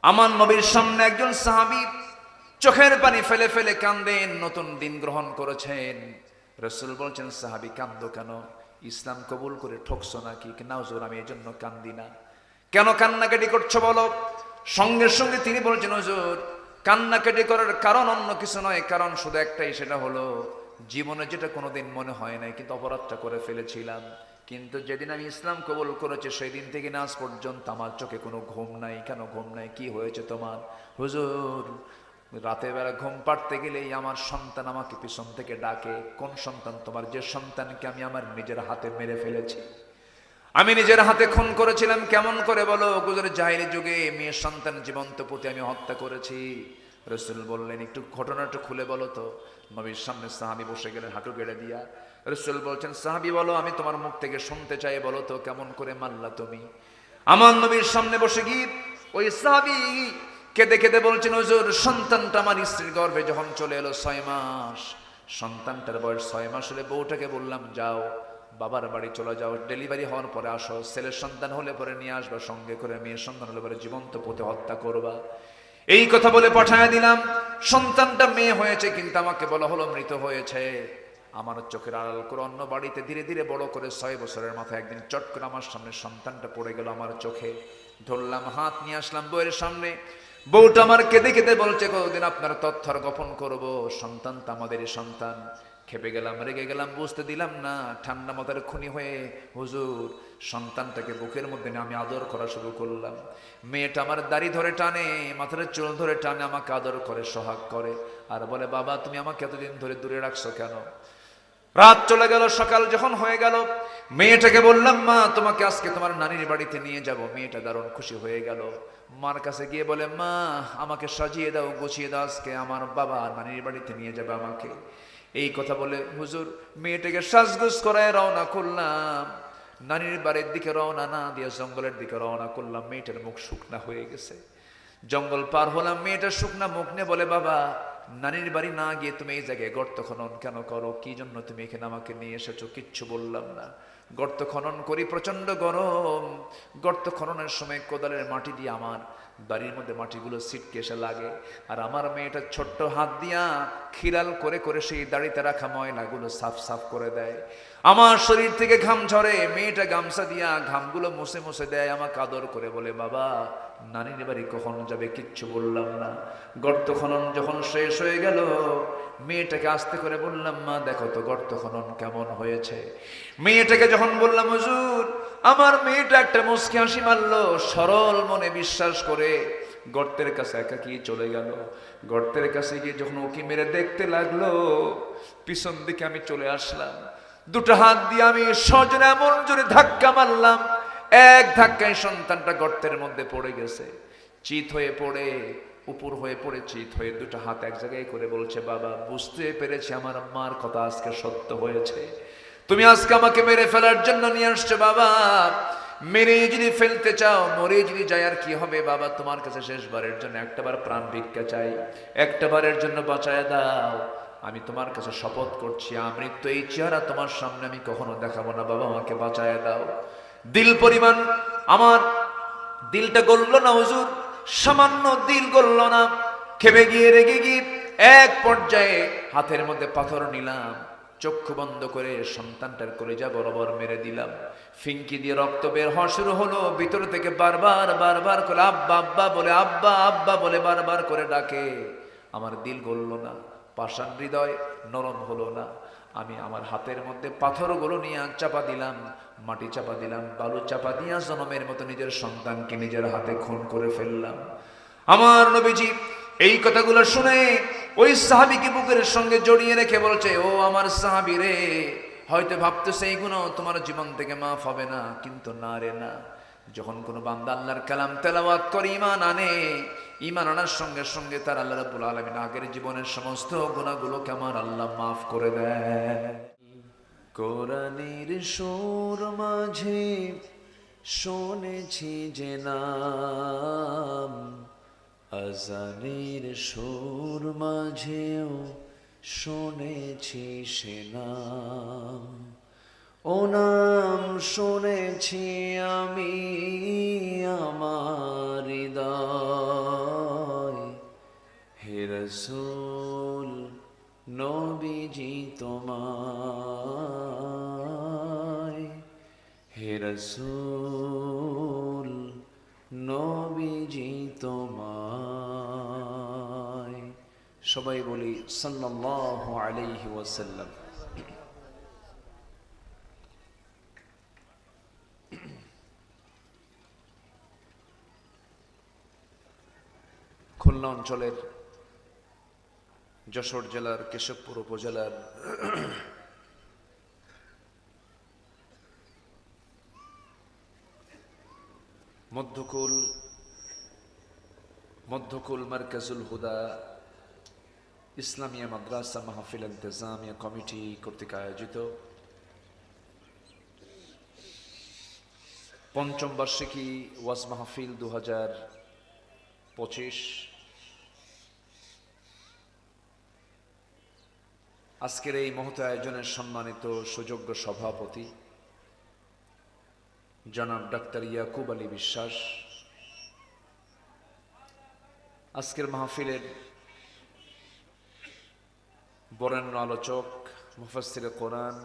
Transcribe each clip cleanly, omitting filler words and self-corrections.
আমার নবীর সামনে একজন সাহাবী চোখের পানি ফেলে ফেলে কান্দেন, নতুন দিন গ্রহণ করেছেন। রাসূল বলছেন, সাহাবী কান্দো কেন? ইসলাম কবুল করে ঠকছো নাকি? না হুজুর, আমি এই জন্য কান্দি না। কেন কান্নাকাটি করছো বলো? সঙ্গে সঙ্গে তিনি বলছেন, হুজুর কান্নাকাটি করার কারণ অন্য কিছু নয়, কারণ শুধু একটাই, সেটা হলো জীবনে যেটা কোনোদিন মনে হয় নাই কিন্তু অপরাধটা করে ফেলেছিলাম। কিন্তু যেদিন আমি ইসলাম কবুল করেছি সেই দিন থেকে আজ পর্যন্ত আমার চোখে কোনো ঘুম নাই। কেন ঘুম নাই? কি হয়েছে তোমার? হুজুর রাতের বেলা ঘুম পাড়তে গেলেই আমার সন্তান আমাকে পিছন থেকে ডাকে। কোন সন্তান তোমার? যে সন্তানকে আমি আমার নিজের হাতে মেরে ফেলেছি, আমি নিজের হাতে খুন করেছিলাম। কেমন করে বলো? গুজরের জাহিরি যুগে মেয়ের সন্তান জীবন্ত পুঁতে আমি হত্যা করেছি। রাসূল বললেন, একটু ঘটনাটা খুলে বলো তো। নবীর সামনে সাহাবী বসে গেলেন হাঁটু গেড়ে দিয়া। রাসূল বলছেন, সাহাবী বলো, আমি তোমার মুখ থেকে শুনতে চাই, বলো তো কেমন করে মারলা তুমি? আমার নবীর সামনে বসে গিয়ে ওই সাহাবী কেঁদে কেঁদে বলছেন, হুজুর সন্তানটা আমার স্ত্রীর গর্ভে যখন চলে এলো 6 মাস, সন্তানটার বয়স 6 মাস হলে বউটাকে বললাম, যাও বাবার বাড়ি চলে যাও, ডেলিভারি হওয়ার পরে আসো, ছেলের সন্তান হলে পরে নিয়ে আসবা সঙ্গে করে, মেয়ের সন্তান হলে পরে জীবন্ত পুঁতে হত্যা করবা। এই কথা বলে পাঠায় দিলাম। সন্তানটা মেয়ে হয়েছে কিন্তু আমাকে বলা হলো মৃত হয়েছে। আমার চোখের আড়াল করে অন্য বাড়িতে ধীরে ধীরে বড় করে 6 বছরের মাথায় একদিন চট করে আমার সামনে সন্তানটা পড়ে গেল আমার চোখে। ধরলাম, হাত নিয়ে আসলাম বউয়ের সামনে। বউটা আমার কেঁদে কেঁদে বলছে, কতদিন আপনার তথ্যর গোপন করব, সন্তানটা আমাদেরই সন্তান। খেপে গেলাম, রেগে গেলাম, বুঝতে দিলাম না। ঠান্ডা মাথার খুনি হয়ে হুজুর সন্তানটাকে বুকের মধ্যে নিয়ে আমি আদর করা শুরু করলাম। মেয়েটা আমার দাড়ি ধরে টানে, মাথার চুল ধরে টানে, আমাকে আদর করে, সোহাগ করে, আর বলে, বাবা তুমি আমাকে এতদিন ধরে দূরে রাখছো কেন? রাত চলে গেল, সকাল যখন হয়ে গেল, মেয়েটাকে বললাম, মা তোমাকে আজকে তোমার নানির বাড়িতে নিয়ে যাব। মেয়েটা দারুণ খুশি হয়ে গেল। মার কাছে গিয়ে বলে, মা আমাকে সাজিয়ে দাও, গুছিয়ে দাও, আজকে আমার বাবা নানির বাড়িতে নিয়ে যাবে আমাকে। এই কথা বলে হুজুর মেয়েটাকে সাজগুজ করায় রওনা করলাম। নানির বাড়ির দিকে রওনা না দিয়ে জঙ্গলের দিকে রওনা করলাম। মেয়েটার মুখ শুকনা হয়ে গেছে। জঙ্গল পার হলাম, মেয়েটা শুকনা মুখ নিয়ে বলে, বাবা নানির বাড়ি না গিয়ে তুমি এই জায়গায় গর্ত খনন কেন করো? কি জন্য তুমি এখানে আমাকে নিয়ে এসেছো? কিচ্ছু বললাম না। গর্ত খনন করি, প্রচন্ড গরম। গর্ত খননের সময় কোদালের মাটি দিয়ে আমার বাড়ির মধ্যে মাটিগুলো ছিটকে এসে লাগে, আর আমার মেয়েটা ছোট্ট হাত দিয়া খিরাল করে করে সেই দাড়িতে রাখা ময়লাগুলো সাফ সাফ করে দেয়। আমার শরীর থেকে ঘাম ঝরে, মেয়েটা গামছা দিয়া ঘামগুলো মুছে মুছে দেয়, আমাকে আদর করে বলে, বাবা নানির বাড়ি কখন যাবে? কিচ্ছু বললাম না। গর্ত খনন যখন শেষ হয়ে গেল, মেয়েটাকে আস্তে করে বললাম, মা দেখো তো গর্ত খনন কেমন হয়েছে। মেয়েটাকে যখন বললাম, হুজুর আমার মেয়েটা একটা মুচকি হাসি মারলো, সরল মনে বিশ্বাস করে গর্তের কাছে একাকি চলে গেল। গর্তের কাছে গিয়ে যখন উকি মেরে দেখতে লাগলো, পিছন দিকে আমি চলে আসলাম। দুটো হাত দিয়ে আমি সজনে এমন জোরে ধাক্কা মারলাম, এক ধাক্কায় সন্তানটা গর্তের মধ্যে পড়ে গেছে। চিত হয়ে পড়ে, উপর হয়ে পড়ে চিত হয়ে দুটো হাত এক জায়গায় করে বলছে, বাবা বুঝতে পেরেছি আমার মার কথা আজকে সত্য হয়েছে। তুমি আজকে আমাকে মেরে ফেলার জন্য নিয়ে আসছো বাবা। মেরে যদি ফেলতে চাও, মরে যদি যায় আর কি হবে বাবা? তোমার কাছে শেষবারের জন্য একটাবার প্রাণ ভিক্ষা চাই, একটাবারের জন্য বাঁচায় দাও। আমি তোমার কাছে শপথ করছি, আমৃত্যু এই চেহারা তোমার সামনে আমি কখনো দেখাবো না বাবা, আমাকে বাঁচায় দাও। দিল পরিমাণ আমার দিলটা গলল না হুজুর, সামান্য দিল গলল না। খেপে গিয়ে রেগে গিয়ে এক পর্যায়ে হাতের মধ্যে পাথর নিলাম, চক্ষু বন্ধ করে সন্তানটার কলিজা বরাবর মেরে দিলাম। ফিঙ্কি দিয়ে রক্ত বের হওয়া শুরু হলো। ভিতর থেকে বারবার বারবার করে আব্বা আব্বা বলে, আব্বা আব্বা বলে বারবার করে ডাকে। আমার দিল গলল না, পাষাণ হৃদয় নরম হলো না। আমি আমার হাতের মধ্যে পাথরগুলো নিয়ে চাপা দিলাম, মাটি চাপা দিলাম, বালু চাপা দিয়া জনমের মতো নিজের সন্তানকে নিজের হাতে খুন করে ফেললাম। আমার নবীজি এই কথাগুলো শুনে ওই সাহাবীকে বুকের সঙ্গে জড়িয়ে রেখে বলছে, ও আমার সাহাবী রে, হয়তো ভাবতেছে এইগুলো তোমার জীবন থেকে মাফ হবে না, কিন্তু না রে না। যখন কোনো বান্দা আল্লাহর কালাম তেলাওয়াত করে ঈমান আনে, ঈমান আনার সঙ্গে সঙ্গে তার আল্লাহ রাব্বুল আলামিন আগের জীবনের সমস্ত গুনাহগুলোকে আমার আল্লাহ মাফ করে দেয়। কোরআনের সুর মাঝে শুনেছি যে নাম, আজানের সুর মাঝেও শুনেছি সে নাম। ও নাম শুনেছি আমি আমার হৃদয়, হে রাসূল নবীজি তোমায়, হে রাসূল নবীজি তোমায়। সবাই বলি সাল্লাল্লাহু আলাইহি ওয়াসাল্লাম। খুলনা অঞ্চলের যশোর জেলার কেশবপুর উপজেলার মধ্যকুল মারকাজুল হুদা ইসলামিয়া মাদ্রাসা মাহফিল ইন্তেজামিয়া কমিটি কর্তৃক আয়োজিত পঞ্চম বার্ষিকী ওয়াজ মাহফিল 2025। আজকের এই মহৎ আয়োজনের সম্মানিত সুযোগ্য সভাপতি জনাব ডাক্তার ইয়াকুব আলী বিশ্বাস, আজকের মাহফিলের বরেণ্য আলোচক মুফাসসিরে কোরআন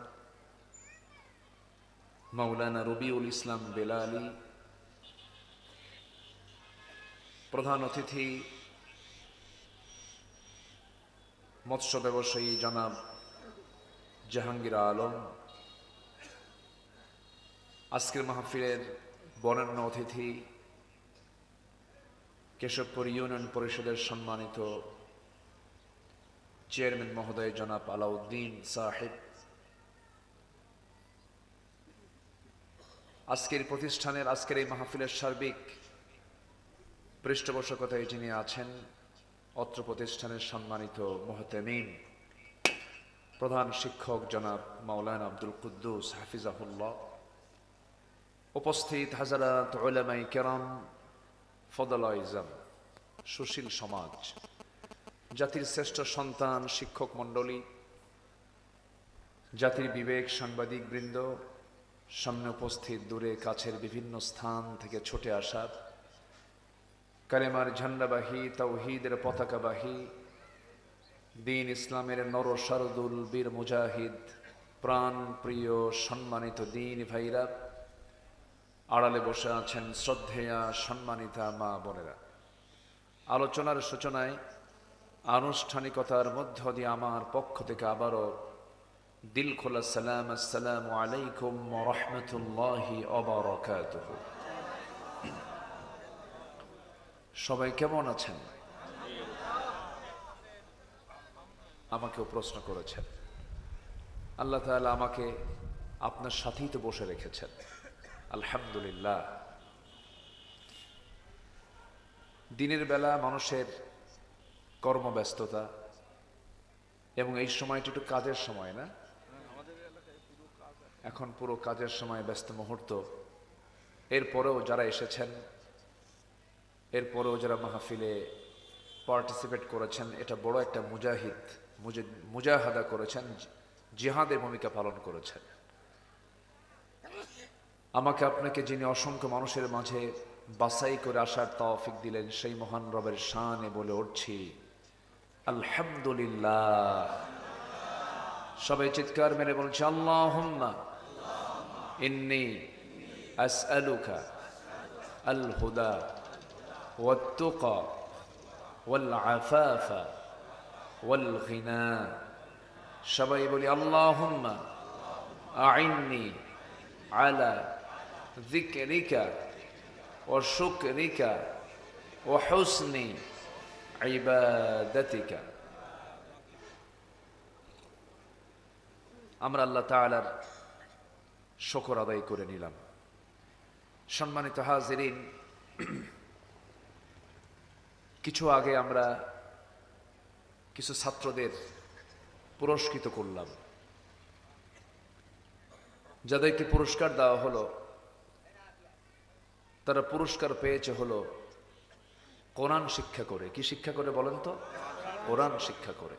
মাওলানা রবিউল ইসলাম বেলালী, প্রধান অতিথি মৎস্য ব্যবসায়ী জনাব জাহাঙ্গীর আলম, আজকের মাহফিলের বরেণ্য অতিথি কেশবপুর ইউনিয়ন পরিষদের সম্মানিত চেয়ারম্যান মহোদয় জনাব আলাউদ্দিন সাহেব, আজকের প্রতিষ্ঠানের আজকের এই মাহফিলের সার্বিক পৃষ্ঠপোষকতায় যিনি আছেন অত্র প্রতিষ্ঠানের সম্মানিত মুহতামিম প্রধান শিক্ষক জনাব মাওলানা আব্দুল কুদ্দুস হাফিজাহুল্লাহ, উপস্থিত হাজারাত উলামায়ে কেরাম, ফদলায়ে ইজম, সুশীল সমাজ, জাতির শ্রেষ্ঠ সন্তান শিক্ষক মণ্ডলী, জাতির বিবেক সাংবাদিক বৃন্দ, সামনে উপস্থিত দূরে কাছের বিভিন্ন স্থান থেকে ছুটে আসা কালেমার ঝান্ডাবাহী তাওহীদের পতাকাবাহী দ্বীন ইসলামের নর শারদুল বীর মুজাহিদ প্রাণ প্রিয় সম্মানিত দ্বীন ভাইরা, আড়ালে বসে আছেন শ্রদ্ধেয়া সম্মানিতা মা বোনেরা, আলোচনার সূচনায় আনুষ্ঠানিকতার মধ্য দিয়ে আমার পক্ষ থেকে আবারও দিল খোলা সালাম, আসসালামু আলাইকুম ওয়া রাহমাতুল্লাহি ওয়া বারাকাতুহু। সবাই কেমন আছেন? আমাকেও প্রশ্ন করেছেন। আল্লাহ তাআলা আমাকে আপনার সাথেই তো বসে রেখেছেন, আলহামদুলিল্লাহ। দিনের বেলা মানুষের কর্মব্যস্ততা এবং এই সময়টা একটু কাজের সময় না, এখন পুরো কাজের সময় ব্যস্ত মুহূর্ত। এরপরেও যারা এসেছেন, এরপরেও যারা মাহফিলে পার্টিসিপেট করেছেন, এটা বড় একটা মুজাহাদা করেছেন, জিহাদের ভূমিকা পালন করেছেন। আমাকে আপনাকে যিনি অসংখ্য মানুষের মাঝে বাছাই করে আসার তৌফিক দিলেন, সেই মহান রবের শানে বলে উঠছি আলহামদুলিল্লাহ। সবাই চিৎকার মেরে বলছে আল্লাহুম্মা ইন্নী আসআলুকা আল হুদা ওয়াত তুকা ওয়াল আফাফা ওয়াল গিনা। সবাই বলি আল্লাহুম্মা আইন্নি আলা যিকরিকা ওয়া শুকরিকা ওয়া হুসনি ইবাদাতিকা। আমরা আল্লাহ তাআলার শুকর আদায় করে নিলাম। সম্মানিত হাজিরিন, কিছু আগে আমরা কিছু ছাত্রদের পুরস্কৃত করলাম, যাদেরকে পুরস্কার দেওয়া হলো তারা পুরস্কার পেয়েছে হলো কোরআন শিক্ষা করে। কি শিক্ষা করে বলেন তো? কোরআন শিক্ষা করে,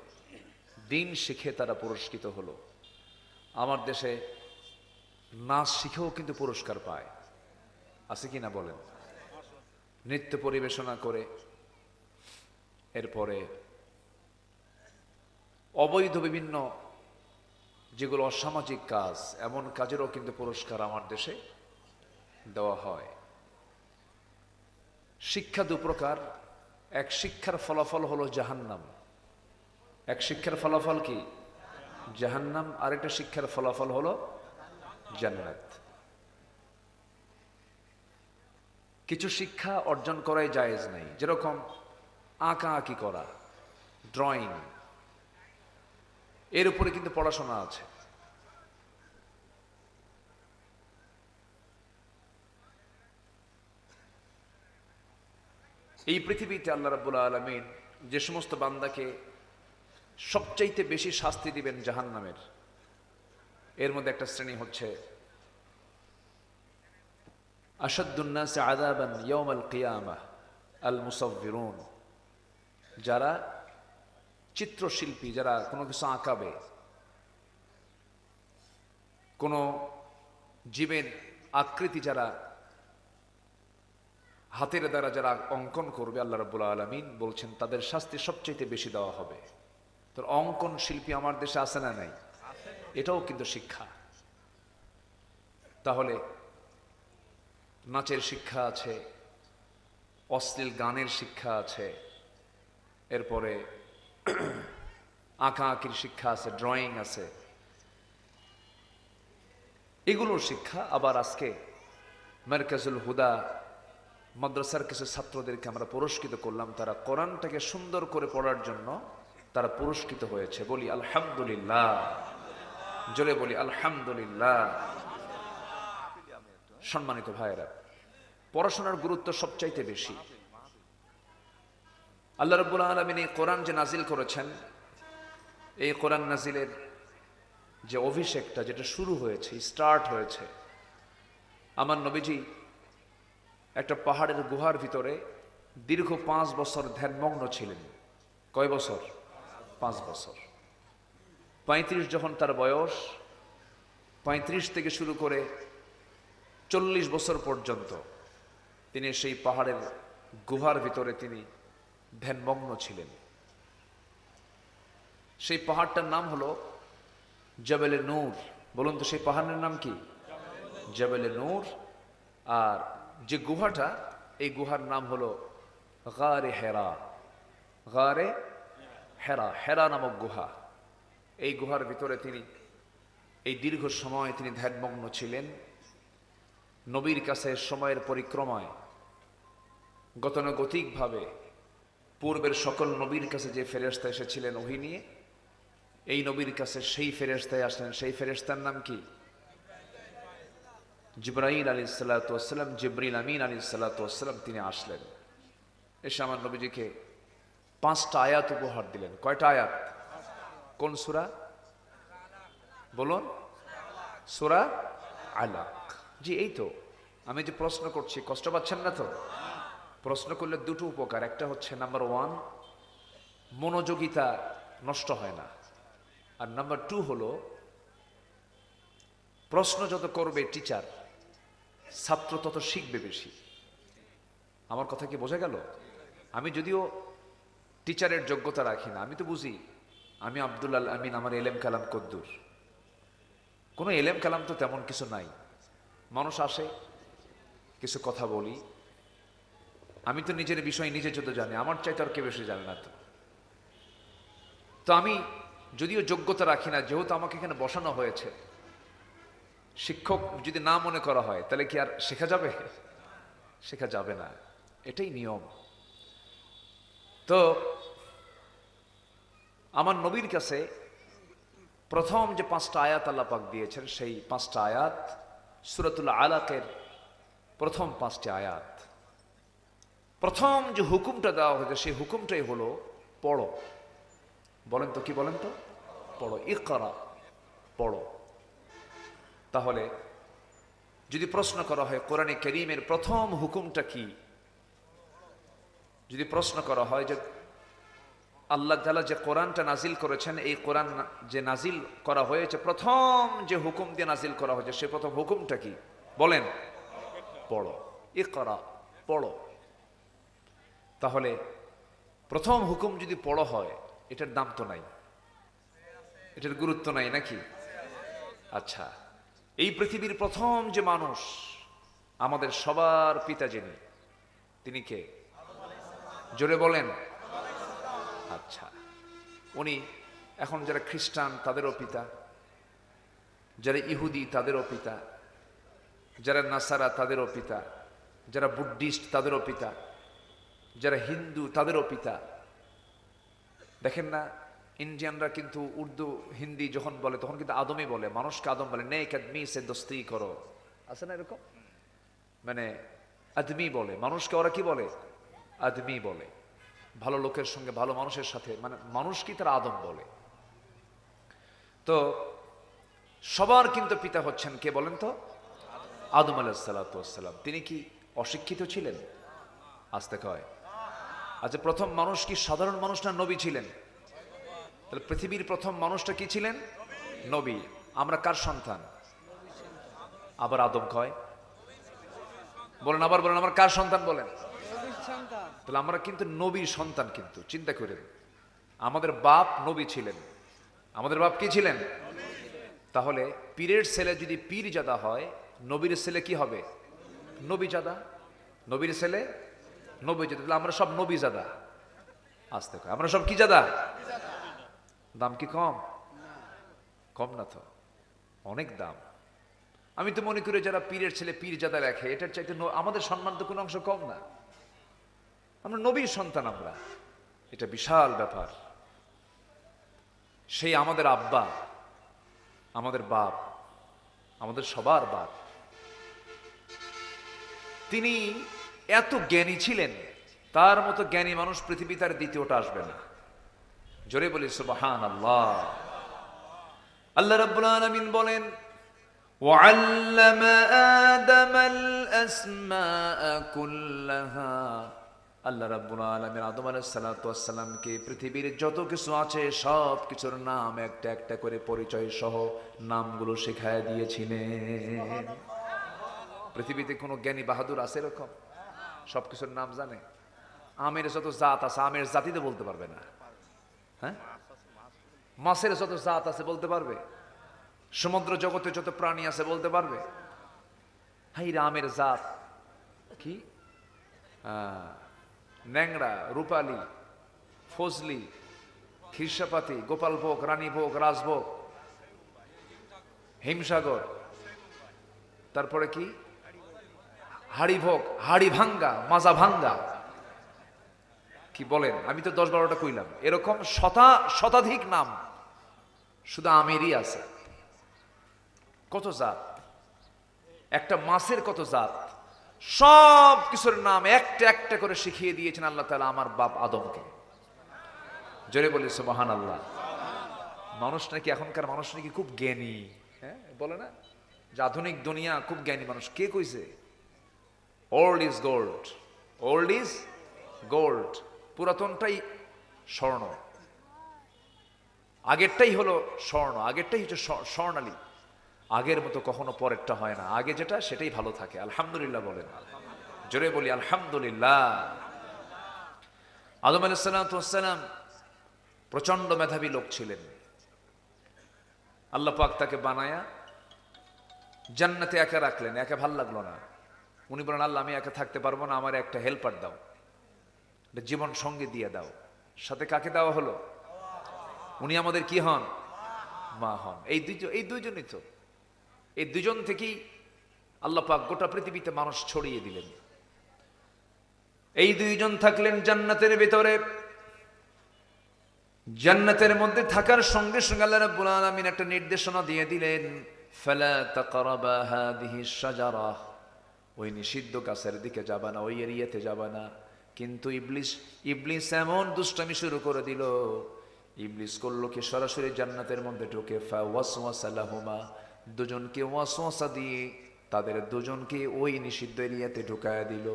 দিন শিখে তারা পুরস্কৃত হলো। আমার দেশে নাচ শিখেও কিন্তু পুরস্কার পায়, আছে কি না বলেন? নৃত্য পরিবেশনা করে, এরপরে অবৈধ বিভিন্ন যেগুলো অসামাজিক কাজ, এমন কাজেরও কিন্তু পুরস্কার আমার দেশে দেওয়া হয়। শিক্ষা দু প্রকার, এক শিক্ষার ফলাফল হলো জাহান্নাম, এক শিক্ষার ফলাফল কি জাহান্নাম, আরেকটা শিক্ষার ফলাফল হলো জান্নাত। কিছু শিক্ষা অর্জন করাই জায়েজ নাই, যেরকম আঁকা আঁকি করা, ড্রয়িং, এর উপরে কিন্তু পড়াশোনা আছে। এই পৃথিবীতে আল্লাহ রাব্বুল আলামিন যে সমস্ত বান্দাকে সবচাইতে বেশি শাস্তি দিবেন জাহান্নামের, এর মধ্যে একটা শ্রেণী হচ্ছে আশাদ্দুন নাসি আযাবান ইয়াউমাল কিয়ামাহ আল মুসাవ్বিরুন, যারা চিত্রশিল্পী, যারা কোনো কিছু আঁকাবে, কোনো জীবের আকৃতি যারা হাতের দ্বারা যারা অঙ্কন করবে, আল্লাহ রাব্বুল আলামিন বলছেন তাদের শাস্তি সবচাইতে বেশি দেওয়া হবে। তো অঙ্কন শিল্পী আমার দেশে আছে না নাই? এটাও কিন্তু শিক্ষা। তাহলে নাচের শিক্ষা আছে, অশ্লীল গানের শিক্ষা আছে, এরপরে আঁকা আঁকির শিক্ষা আছে, ড্রয়িং আছে, এগুলোর শিক্ষা। আবার আজকে মারকাজুল হুদা মাদ্রাসার কিছু ছাত্রদেরকে আমরা পুরস্কৃত করলাম, তারা কোরআনটাকে সুন্দর করে পড়ার জন্য তারা পুরস্কৃত হয়েছে। বলি আলহামদুলিল্লাহ, জোরে বলি আলহামদুলিল্লাহ। সম্মানিত ভাইয়েরা, পড়াশোনার গুরুত্ব সবচাইতে বেশি। আল্লাহ রাব্বুল আলামিন এই কোরআন যে নাজিল করেছেন, এই কোরআন নাজিলের যে অভিষেকটা, যেটা শুরু হয়েছে, স্টার্ট হয়েছে, আমার নবীজি একটা পাহাড়ের গুহার ভিতরে দীর্ঘ 5 বছর ধ্যানমগ্ন ছিলেন। কয় বছর? 5 বছর। 35 যখন তার বয়স, 35 থেকে শুরু করে 40 বছর পর্যন্ত তিনি সেই পাহাড়ের গুহার ভিতরে তিনি ধ্যানমগ্ন ছিলেন। সেই পাহাড়টার নাম হলো জবেলে নূর। বলুন তো সেই পাহাড়ের নাম কি? জবেলে নূর। আর যে গুহাটা, এই গুহার নাম হলো গারে হেরা। গারে হেরা, হেরা নামক গুহা। এই গুহার ভিতরে তিনি এই দীর্ঘ সময় তিনি ধ্যানমগ্ন ছিলেন। নবীর কাছে সময়ের পরিক্রমায় গতানুগতিকভাবে পূর্বের সকল নবীর কাছে যে ফেরেশতা এসেছিলেন ওহী নিয়ে, এই নবীর কাছে সেই ফেরেশতায় আসলেন। সেই ফেরেশতার নাম কি? জিবরাইল আলাইহিস সালাতু ওয়াস সালাম, জিবরিল আমিন আলাইহিস সালাতু ওয়াস সালাম। তিনি আসলেন, এসে আমার নবীজিকে 5টা আয়াত উপহার দিলেন। কয়টা আয়াত? কোন সূরা? বলুন। সূরা আলাক। জি, এই তো। আমি যে প্রশ্ন করছি, কষ্ট পাচ্ছেন না তো? প্রশ্ন করলে দুটো উপকার। একটা হচ্ছে নাম্বার 1, মনোযোগিতা নষ্ট হয় না। আর নাম্বার 2 হলো, প্রশ্ন যত করবে টিচার, ছাত্র তত শিখবে বেশি। আমার কথা কি বোঝা গেল? আমি যদিও টিচারের যোগ্যতা রাখি না, আমি তো বুঝি আমি আব্দুল আল আমিন, আমার এলেম কালাম কদ্দুর। কোনো এলেম কালাম তো তেমন কিছু নাই। মানুষ আসে, কিছু কথা বলি, আমি তো নিজের বিষয় নিজে যত জানি, আমার চাইতে আর কেউ বেশি জানে না। তো আমি যদিও যোগ্যতা রাখি না, যেহেতু আমাকে এখানে বসানো হয়েছে, শিক্ষক যদি না মনে করা হয় তাহলে কি আর শেখা যাবে? শেখা যাবে না, এটাই নিয়ম। তো আমার নবীর কাছে প্রথম যে 5টা আয়াত আল্লাহ পাক দিয়েছেন, সেই 5টা আয়াত সূরাতুল আলাকের প্রথম 5টি আয়াত। প্রথম যে হুকুমটা দেওয়া হয়েছে, সেই হুকুমটাই হলো পড়ো। বলেন তো, কি বলেন তো? পড়ো, ইকরা, পড়ো। তাহলে যদি প্রশ্ন করা হয় কোরআনে কারীমের প্রথম হুকুমটা কি, যদি প্রশ্ন করা হয় যে আল্লাহ তাআলা যে কোরআনটা নাজিল করেছেন, এই কোরআন যে নাজিল করা হয়েছে, প্রথম যে হুকুম দিয়ে নাজিল করা হয়েছে, সে প্রথম হুকুমটা কি বলেন? পড়ো, ইকরা, পড়ো। তাহলে প্রথম হুকুম যদি পড়ো হয়, এটার দাম তো নাই, এটার গুরুত্ব নাই নাকি? আচ্ছা, এই পৃথিবীর প্রথম যে মানুষ, আমাদের সবার পিতা যিনি, তিনি কে? জোরে বলেন। আচ্ছা, উনি এখন যারা খ্রিস্টান তাদেরও পিতা, যারা ইহুদি তাদেরও পিতা, যারা নাসারা তাদেরও পিতা, যারা বুদ্ধিস্ট তাদেরও পিতা, যারা হিন্দু তাদেরও পিতা। দেখেন না, ইন্ডিয়ানরা কিন্তু উর্দু হিন্দি যখন বলে তখন কিন্তু আদমই বলে, মানুষকে আদম বলে। নেক আদমি সে দোস্তি করো, আছে না এরকম? মানে আদমি বলে মানুষকে, ওরা কি বলে? আদমি বলে। ভালো লোকের সঙ্গে, ভালো মানুষের সাথে, মানে মানুষ কি তারা আদম বলে। তো সবার কিন্তু পিতা হচ্ছেন কে বলেন তো? আদম আলাইহিস সালাতু ওয়াস সালাম। তিনি কি অশিক্ষিত ছিলেন? আসতে কয়। আচ্ছা, প্রথম মানুষ কি সাধারণ মানুষ না নবী ছিলেন? তাহলে পৃথিবীর প্রথম মানুষটা কি ছিলেন? নবী। আমরা কার সন্তান? আবার আদম কয়, বলেন, আবার বলেন, আমরা কার সন্তান বলেন? তাহলে আমরা কিন্তু নবীর সন্তান। কিন্তু চিন্তা করেন, আমাদের বাপ নবী ছিলেন। আমাদের বাপ কি ছিলেন? তাহলে পীরের ছেলে যদি পীরজাদা হয়, নবীর ছেলে কি হবে? নবীজাদা। নবীর ছেলে নবীজাদা। তাহলে আমরা সব নবীজাদা। আসতে কয়, আমরা সব কি জাদা? দাম কি কম? কম না তো, অনেক দাম। আমি তো মনে করি যারা পীরের ছেলে পীরজাদা লেখে, এটার চাইতে আমাদের সম্মান তো কোনো অংশ কম না। আমরা নবীর সন্তান, আমরা। এটা বিশাল ব্যাপার। সেই আমাদের আব্বা, আমাদের বাপ, আমাদের সবার বাপ, তিনি এত জ্ঞানী ছিলেন, তার মতো জ্ঞানী মানুষ পৃথিবী তার দ্বিতীয়টা আসবে না। জোরে বলি সুবহানাল্লাহ। আল্লাহ রাব্বুল আলামিন বলেন, وعلم آدم الأسماء كلها। আল্লাহ রাব্বুল আলামিন আদম আলাইহিস সালাতু ওয়াস সালামকে পৃথিবীর যত কিছু আছে সব কিছুর নাম একটা একটা করে পরিচয় সহ নামগুলো শেখায় দিয়েছিলেন। পৃথিবীতে কোনো জ্ঞানী বাহাদুর আছে এরকম? সব কিছুর নাম জানে? আমের যত জাত আছে, আমের জাতিতে বলতে পারবে না। হ্যাঁ, মাছের যত জাত আছে বলতে পারবে? সমুদ্র জগতে যত প্রাণী আছে বলতে পারবে? হাই, আমের জাত কি? ন্যাংরা, রূপালী, ফজলি, খিরসাপাতি, গোপালভোগ, রানীভোগ, রাজভোগ, হিমসাগর, তারপরে কি হাড়িভোগ, হাড়ি ভাঙ্গা, মাজা ভাঙ্গা। কি বলেন? আমি তো 10-12টা কইলাম। এরকম শতাধিক নাম শুধু আমেরই আছে। কত জাত! একটা মাছের কত জাত! সব কিছুর নাম একটা একটা করে শিখিয়ে দিয়েছেন আল্লাহ তাআলা আমার বাপ আদমকে। জোরে বলি সুবহানাল্লাহ। মানুষ নাকি, এখনকার মানুষ নাকি খুব জ্ঞানী। হ্যাঁ, বলে না যে আধুনিক দুনিয়া খুব জ্ঞানী মানুষ। কে কইছে? Old is gold, old is gold. পুরাতনটাই স্বর্ণ, আগেরটাই হলো স্বর্ণ, আগেরটাই হচ্ছে স্বর্ণালী। আগের মতো কখনো পরেরটা হয় না। আগে যেটা সেটাই ভালো থাকে। আলহামদুলিল্লাহ বলেন। জোরে বলি আলহামদুলিল্লাহ। আদম আলাইহিস সালাতু ওয়াস সালাম প্রচন্ড মেধাবী লোক ছিলেন। আল্লাহ পাক তাকে বানায়া জান্নাতে একা রাখলেন। একা ভাল লাগলো না। উনি বলেন, আল্লাহ, আমি একা থাকতে পারবো না, আমার একটা হেল্পার দাও, জীবন সঙ্গী দিয়ে দাও। সাথে কাকে দেওয়া হলো? উনি আমাদের কি হন? মা হন। এই দুইজনই তো, এই দুজন থেকেই আল্লাহ পাক গোটা পৃথিবীতে মানুষ ছড়িয়ে দিলেন। এই দুইজন থাকলেন জান্নাতের ভিতরে। জান্নাতের মধ্যে থাকার সঙ্গে সঙ্গে আল্লাহ রাব্বুল আলামিন একটা নির্দেশনা দিয়ে দিলেন, ফালা তাকরাবা হাদিহি শাজারা। ওই নিষিদ্ধ গাছের দিকে যাবা না, ওই এরিয়াতে যাবা না। কিন্তু ইবলিস এমন দুষ্টামি শুরু করে দিল। ইবলিস করলো কি, সরাসরি জান্নাতের মধ্যে ঢুকে ফাওয়াসওয়াসা লাহুমা, দুজনকে ওয়াসওয়াসা দিয়ে তাদের দুজনকে ওই নিষিদ্ধ এরিয়াতে ঢুকায়া দিল।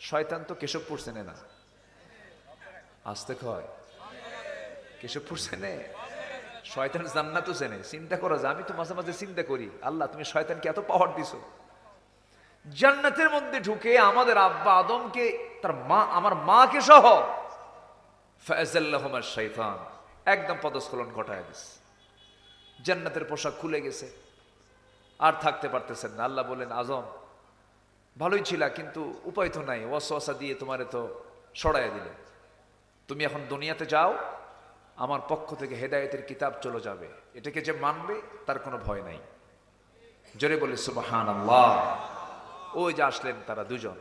শয়তান তো কেশবপুর চেনে না। আসতে কয়, কেশবপুর চেনে? শয়তান জান্নাতও চেনে। চিন্তা করো যে আমি তো মাঝে মাঝে চিন্তা করি, আল্লাহ তুমি শয়তানকে এত পাওয়ার দিছো, জান্নাতের মধ্যে ঢুকে আমাদের আব্বা আদমকে, তার মা, আমার মাকে সহ ফাযাল্লাহুমা শাইতান একদম পদস্খলন ঘটায় দিছে। জান্নাতের পোশাক খুলে গেছে, আর থাকতে পারতেছেন না। আল্লাহ বলেন, আজম ভালোই ছিলা, কিন্তু উপায় তো নাই, ওয়াসওয়াসা দিয়ে তোমারে তো সরাইয়া দিলে, তুমি এখন দুনিয়াতে যাও, আমার পক্ষ থেকে হেদায়েতের কিতাব চলে যাবে, এটাকে যে মানবে তার কোনো ভয় নাই। জোরে বলে সুবহানাল্লাহ। ওই যে আসলেন তারা দুজন।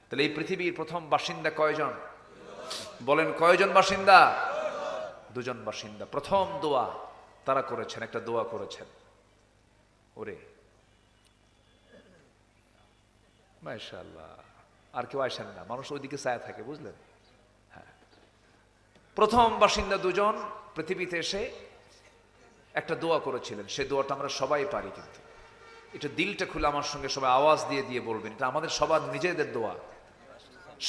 তাহলে এই পৃথিবীর প্রথম বাসিন্দা কয়জন? বলেন কয়জন বাসিন্দা? দুজন বাসিন্দা। প্রথম দোয়া তারা করেছেন, একটা দোয়া করেছেন। ওরে মাশাআল্লাহ, আর কেউ আসেন না, মানুষ ওইদিকে চায়া থাকে, বুঝলেন? হ্যাঁ, প্রথম বাসিন্দা দুজন পৃথিবীতে এসে একটা দোয়া করেছিলেন। সেই দোয়াটা আমরা সবাই পারি, কিন্তু এটা দিলটা খুলে আমার সঙ্গে সবাই আওয়াজ দিয়ে দিয়ে বলবেন, এটা আমাদের সবার নিজেদের দোয়া।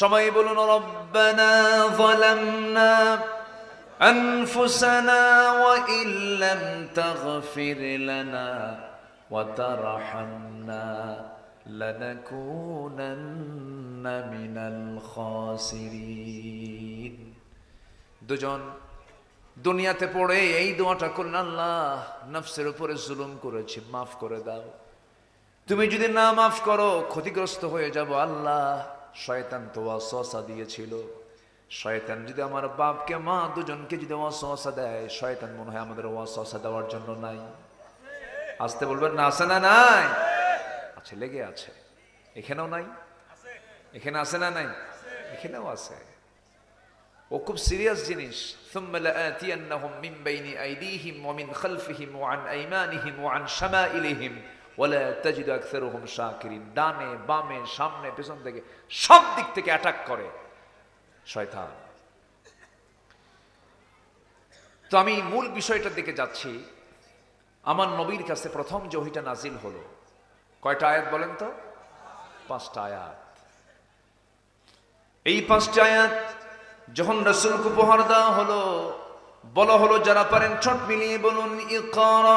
সবাই বলুন, রব্বানা যালামনা আনফুসানা ওয়া ইল্লাম তাগফির লানা ওয়া তারহামনা লানাকুনান্না মিনাল খাসিরিন। দুজন দুনিয়াতে পড়ে এই দোয়াটা করলেন, আল্লাহ নফসের উপরে জুলুম করেছি, মাফ করে দাও, তুমি যদি না মাফ করো ক্ষতিগ্রস্ত হয়ে যাব। আল্লাহ শয়তান তো ওয়াসওয়াসা দিয়েছিল, শয়তান যদি আমার বাপকে মা দুজনকে যদি ওয়াসওয়াসা দেয়, শয়তান মনে হয় আমাদের ওয়াসওয়াসা দেওয়ার জন্য নাই। আসতে বলবেন না, আছে না নাই? আছে, লেগে আছে। এখানেও নাই? এখানে আছে না নাই? এখানেও আছে। ও খুব সিরিয়াস জিনিস। সুম্মা লাআতিয়ান্নাহুম মিন বাইনি আইদিহিম ওয়া মিন খালফিহিম ওয়া আন আইমানিহিম ওয়া আন শামাইলিহিম ওয়ালা তাজিদু আকসারুহুম শাকিরিন। ডানে বামে সামনে পেছন থেকে সব দিক থেকে অ্যাটাক করে শয়তান। তো আমি মূল বিষয়টার দিকে যাচ্ছি। আমার নবীর কাছে প্রথম যে ওহীটা নাজিল হলো, কয়টা আয়াত বলেন তো? 5টা আয়াত। এই 5টা আয়াত যখন রাসূলকে উপহার দেওয়া হলো, বলা হলো যারা পারেন ঠোঁট মিলিয়ে বলুন, ইকরা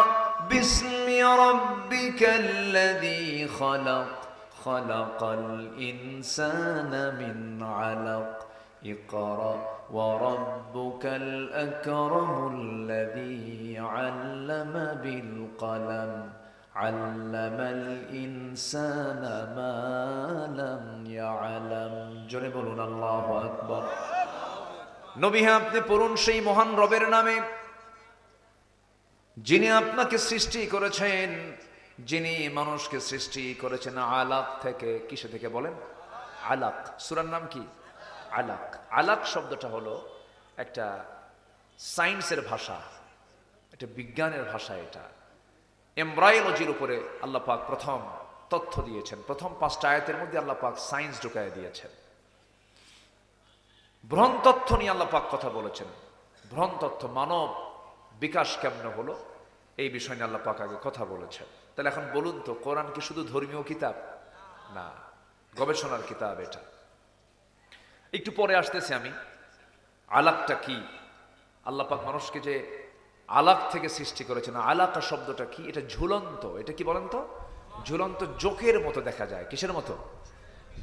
বিসমি রাব্বিকাল্লাযী খালাক খালাকাল ইনসানা মিন আলাক ইকরা ওয়া রাব্বুকাল আকরামুল্লাযী আল্লামা বিল কলম আল্লামাল ইনসানা মা লাম ইয়ালাম। জোরে বলুন আল্লাহু আকবার। নবী হ্যাঁ, আপনি পড়ুন সেই মহান রবের নামে যিনি আপনাকে সৃষ্টি করেছেন, যিনি মানুষকে সৃষ্টি করেছেন আলাক থেকে। কিসে থেকে বলেন? আলাক। সূরার নাম কি? আলাক। আলাক শব্দটা হলো একটা সায়েন্সের ভাষা, এটা বিজ্ঞানের ভাষা। এটা এমব্রায়োলজির উপরে আল্লাহ পাক প্রথম তথ্য দিয়েছেন। প্রথম 5টা আয়াতের মধ্যে আল্লাহ পাক সায়েন্স ঢুকায় দিয়েছেন। ভ্রণ তথ্য নিয়ে আল্লাহ পাক কথা বলেছেন। ভ্রণ তথ্য, মানব বিকাশ কেমনে হলো, এই বিষয় নিয়ে আল্লাহ পাক আগে কথা বলেছেন। তাহলে এখন বলুন তো, কোরআন কি শুধু ধর্মীয় কিতাব? না, গবেষণার কিতাব এটা। একটু পরে আসতেছি আমি। আলাকটা কি? আল্লাহ পাক মানুষকে যে আলাক থেকে সৃষ্টি করেছেন, আলাকা শব্দটা কি? এটা ঝুলন্ত। এটা কি বলেন তো? ঝুলন্ত, জোকের মতো দেখা যায়। কিসের মতো?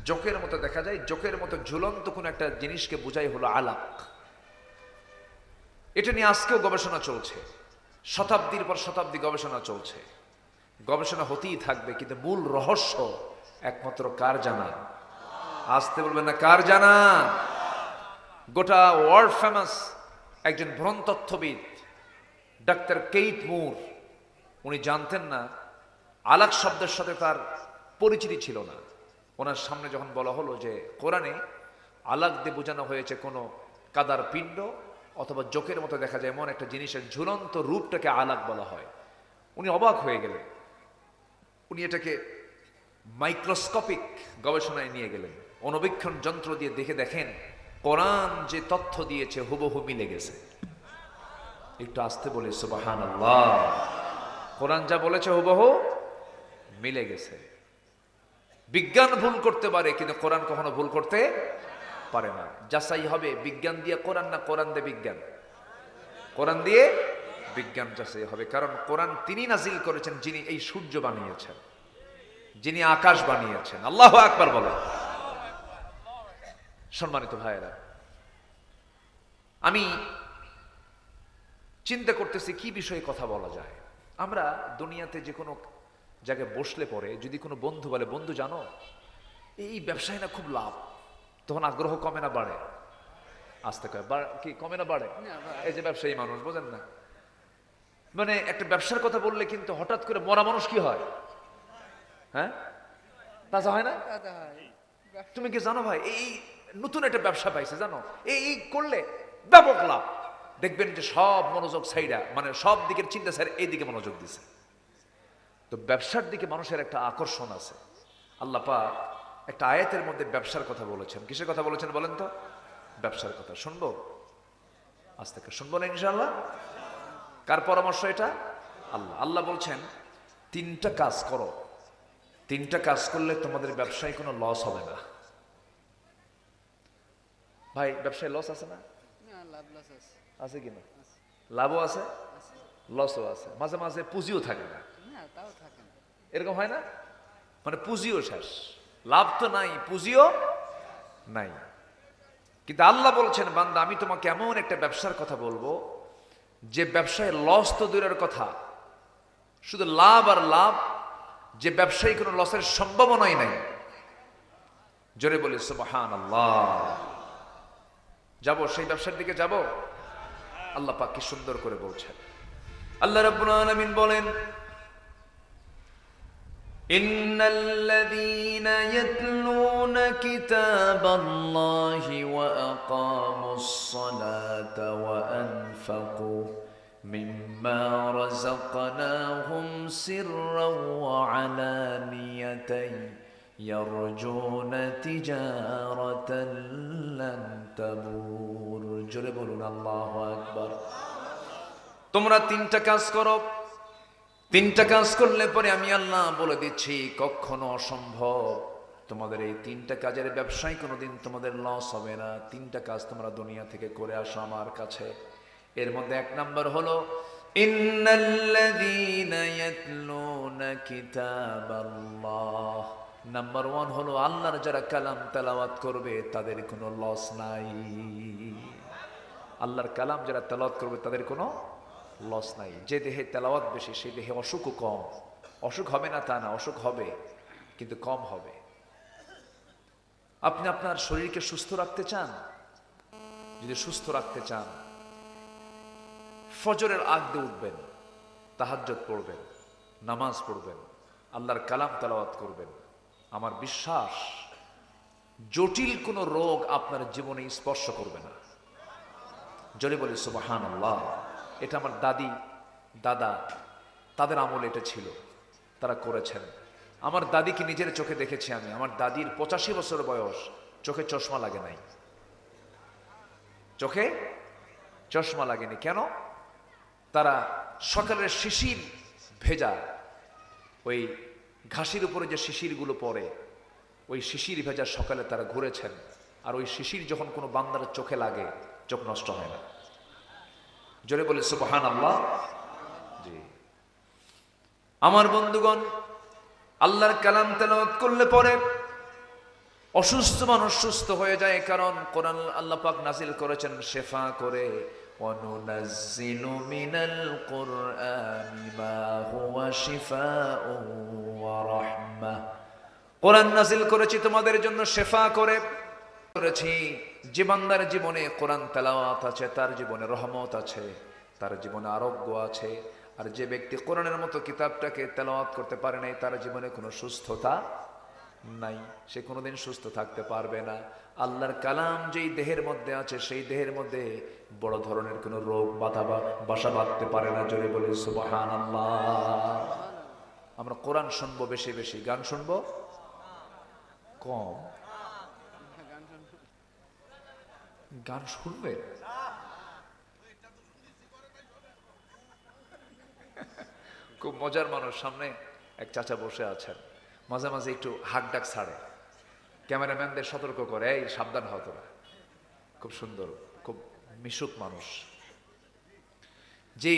জোকের মতো দেখা যায়। জোকের মতো ঝুলন্ত কোন একটা জিনিসকে বোঝাই হলো আলাক। এটা নিয়ে আজকেও গবেষণা চলছে, শতাব্দীর পর শতাব্দী গবেষণা চলছে। গবেষণা হতেই থাকবে, কিন্তু মূল রহস্য একমাত্র কার জানা? আসতে বলবেন না, কার জানা? গোটা ওয়ার্ল্ড ফেমাস একজন ভ্রণতত্ত্ববিদ ডাক্তার কেইট মুর, উনি জানতেন না, আলাক শব্দের সাথে তার পরিচিতি ছিল না। ওনার সামনে যখন বলা হলো যে কোরআনে আলাক দিয়ে বোঝানো হয়েছে কোনো কাদার পিণ্ড অথবা জোকের মতো দেখা যায় এমন একটা জিনিসের ঝুলন্ত রূপটাকে আলাক বলা হয়, উনি অবাক হয়ে গেলেন। উনি এটাকে মাইক্রোস্কোপিক গবেষণায় নিয়ে গেলেন, অণুবীক্ষণ যন্ত্র দিয়ে দেখেন কোরআন যে তথ্য দিয়েছে হুবহু মিলে গেছে। একটু আসতে বলি সুবহানাল্লাহ। কোরআন যা বলেছে হুবহু মিলে গেছে। বিজ্ঞান ভুল করতে পারে, কিন্তু কোরআন কখনো ভুল করতে পারে না। যাচাই হবে বিজ্ঞান দিয়ে কোরআন, না কোরআন দিয়ে বিজ্ঞান? কোরআন দিয়ে বিজ্ঞান যাচাই হবে, কারণ কোরআন তিনি নাজিল করেছেন যিনি এই সূর্য বানিয়েছেন, যিনি আকাশ বানিয়েছেন। আল্লাহু আকবার বলেন। সম্মানিত ভাইয়েরা, আমি চিন্তা করতেছি কি বিষয়ে কথা বলা যায়। আমরা দুনিয়াতে যে কোনো জায়গায় বসলে পরে যদি কোনো বন্ধু বলে, বন্ধু জানো এই ব্যবসায় না খুব লাভ, তখন আগ্রহ কমে না বাড়ে? আসতে কয় কি কমে না বাড়ে? এই যে ব্যবসায়ী মানুষ, বোঝেন না, মানে একটা ব্যবসার কথা বললে কিন্তু হঠাৎ করে মরা মানুষ কি হয়? হ্যাঁ, তাজা হয় না? তুমি কি জানো ভাই, এই নতুন একটা ব্যবসা পাইছে জানো, এই করলে ব্যাপক লাভ। দেখবেন যে সব মনোযোগ সাইডা, মানে সব দিকের চিন্তা স্যার এই দিকে মনোযোগ দিছে। তো ব্যবসার দিকে মানুষের একটা আকর্ষণ আছে। আল্লাহ পাক একটা আয়াতের মধ্যে ব্যবসার কথা বলেছেন। কিসের কথা বলেছেন বলেন তো? ব্যবসার কথা। শুনবো? আজ থেকে শুনবো না ইনশাআল্লাহ? কার পরামর্শ এটা? আল্লাহ। আল্লাহ বলছেন 3টা কাজ করো, 3টা কাজ করলে তোমাদের ব্যবসায় কোনো লস হবে না। ভাই ব্যবসায় লস আছে না? আছে কিনা? লাভও আছে, লসও আছে, মাঝে মাঝে পুঁজিও থাকে না, এরকম হয় না? মানে পুঁজিও শেষ, লাভ তো নাই, পুঁজিও নাই। কিন্তু আল্লাহ বলছেন, বান্দা আমি তোমাকে এমন একটা ব্যবসার কথা বলবো যে ব্যবসায় লস তো দূরের কথা, শুধু লাভ আর লাভ, যে ব্যবসায়ী কোনো লসের সম্ভাবনাই নাই। জোরে বলি সুবহানাল্লাহ। যাব সেই ব্যবসার দিকে যাব? আল্লাহ পাক কি সুন্দর করে বলছেন। আল্লাহ রাব্বুল আলামিন বলেন, ইন্নাল্লাযীনা ইয়াতলুনা কিতাবাল্লাহি ওয়া আকামুস সালাতা ওয়া আনফাকু মিম্মা রাযাকনাহুম সিররাও ওয়া আলানিয়াতান ইয়ারজুনা তিজারাতান লান তাবুর। জোরে বলুন আল্লাহু আকবার। তোমরা 3টা কাজ করো, 3টা কাজ করলে পরে আমি আল্লাহ বলে দিচ্ছি কখনো অসম্ভব তোমাদের এই 3টা কাজের ব্যবসায় কোনোদিন তোমাদের লস হবে না। 3টা কাজ তোমরা দুনিয়া থেকে করে আসো আমার কাছে। এর মধ্যে 1 নাম্বার হলো ইন্নাল্লাযীনা ইয়াতলুনা কিতাবাল্লাহ। নাম্বার 1 হলো আল্লাহর যারা কালাম তেলাওয়াত করবে তাদের কোনো লস নাই। আল্লাহর কালাম যারা তেলাওয়াত করবে তাদের কোনো লস নাই। যে দেহে তেলাওয়াত বেশি সেই দেহে অসুখও কম। অসুখ হবে না তা না, অসুখ হবে কিন্তু কম হবে। আপনি আপনার শরীরকে সুস্থ রাখতে চান? যদি সুস্থ রাখতে চান, ফজরের আগ দিয়ে উঠবেন, তাহাজ্জুদ পড়বেন, নামাজ পড়বেন, আল্লাহর কালাম তেলাওয়াত করবেন। আমার বিশ্বাস জটিল কোনো রোগ আপনার জীবনে স্পর্শ করবে না। জোরে বলি সুবহানাল্লাহ। এটা আমার দাদি দাদা তাদের আমলে এটা ছিল, তারা করেছেন। আমার দাদিকে নিজের চোখে দেখেছি আমি। আমার দাদির 85 বছর বয়স, চোখে চশমা লাগে নাই। চোখে চশমা লাগেনি কেন? তারা সকালের শিশির ভেজা, ওই ঘাসের উপরে যে শিশিরগুলো পড়ে, ওই শিশির ভেজা সকালে তারা ঘুরেছেন। আর ওই শিশির যখন কোনো বান্দার চোখে লাগে, চোখ নষ্ট হয় না। জোরে বলে সুবহানাল্লাহ। জি আমার বন্ধুগণ, আল্লাহর কালাম তেলাওয়াত করলে পরে অসুস্থ মানুষ সুস্থ হয়ে যায়, কারণ কোরআন আল্লাহ পাক নাজিল করেছেন শেফা করে। ওয়ানুনাজ্জিলু মিনাল কুরআনি মা হুয়া শিফাউন ওয়া রাহমাহ। কোরআন নাজিল করেছি তোমাদের জন্য শেফা করে করেছি। যে বান্দার জীবনে কোরআন তেলাওয়াত আছে তার জীবনে রহমত আছে, তার জীবনে আরোগ্য আছে। আর যে ব্যক্তি কোরআনের মতো কিতাবটাকে তেলাওয়াত করতে পারে নাই, তার জীবনে কোনো সুস্থতা নাই, সে কোনোদিন সুস্থ থাকতে পারবে না। আল্লাহর কালাম যেই দেহের মধ্যে আছে সেই দেহের মধ্যে বড় ধরনের কোনো রোগ বাসা বাঁধতে পারে না। জোরে বলে সুবহানাল্লাহ। আমরা কোরআন শুনবো বেশি বেশি, গান শুনবো কম। গান শুনবে? খুব মজার মানুষ। সামনে এক চাচা বসে আছেন, মাঝে মাঝে একটু হাক ডাক ছাড়ে, ক্যামেরাম্যানদের সতর্ক করে, এই সাবধান হও তোরা। খুব সুন্দর, খুব মিশুক মানুষ। যে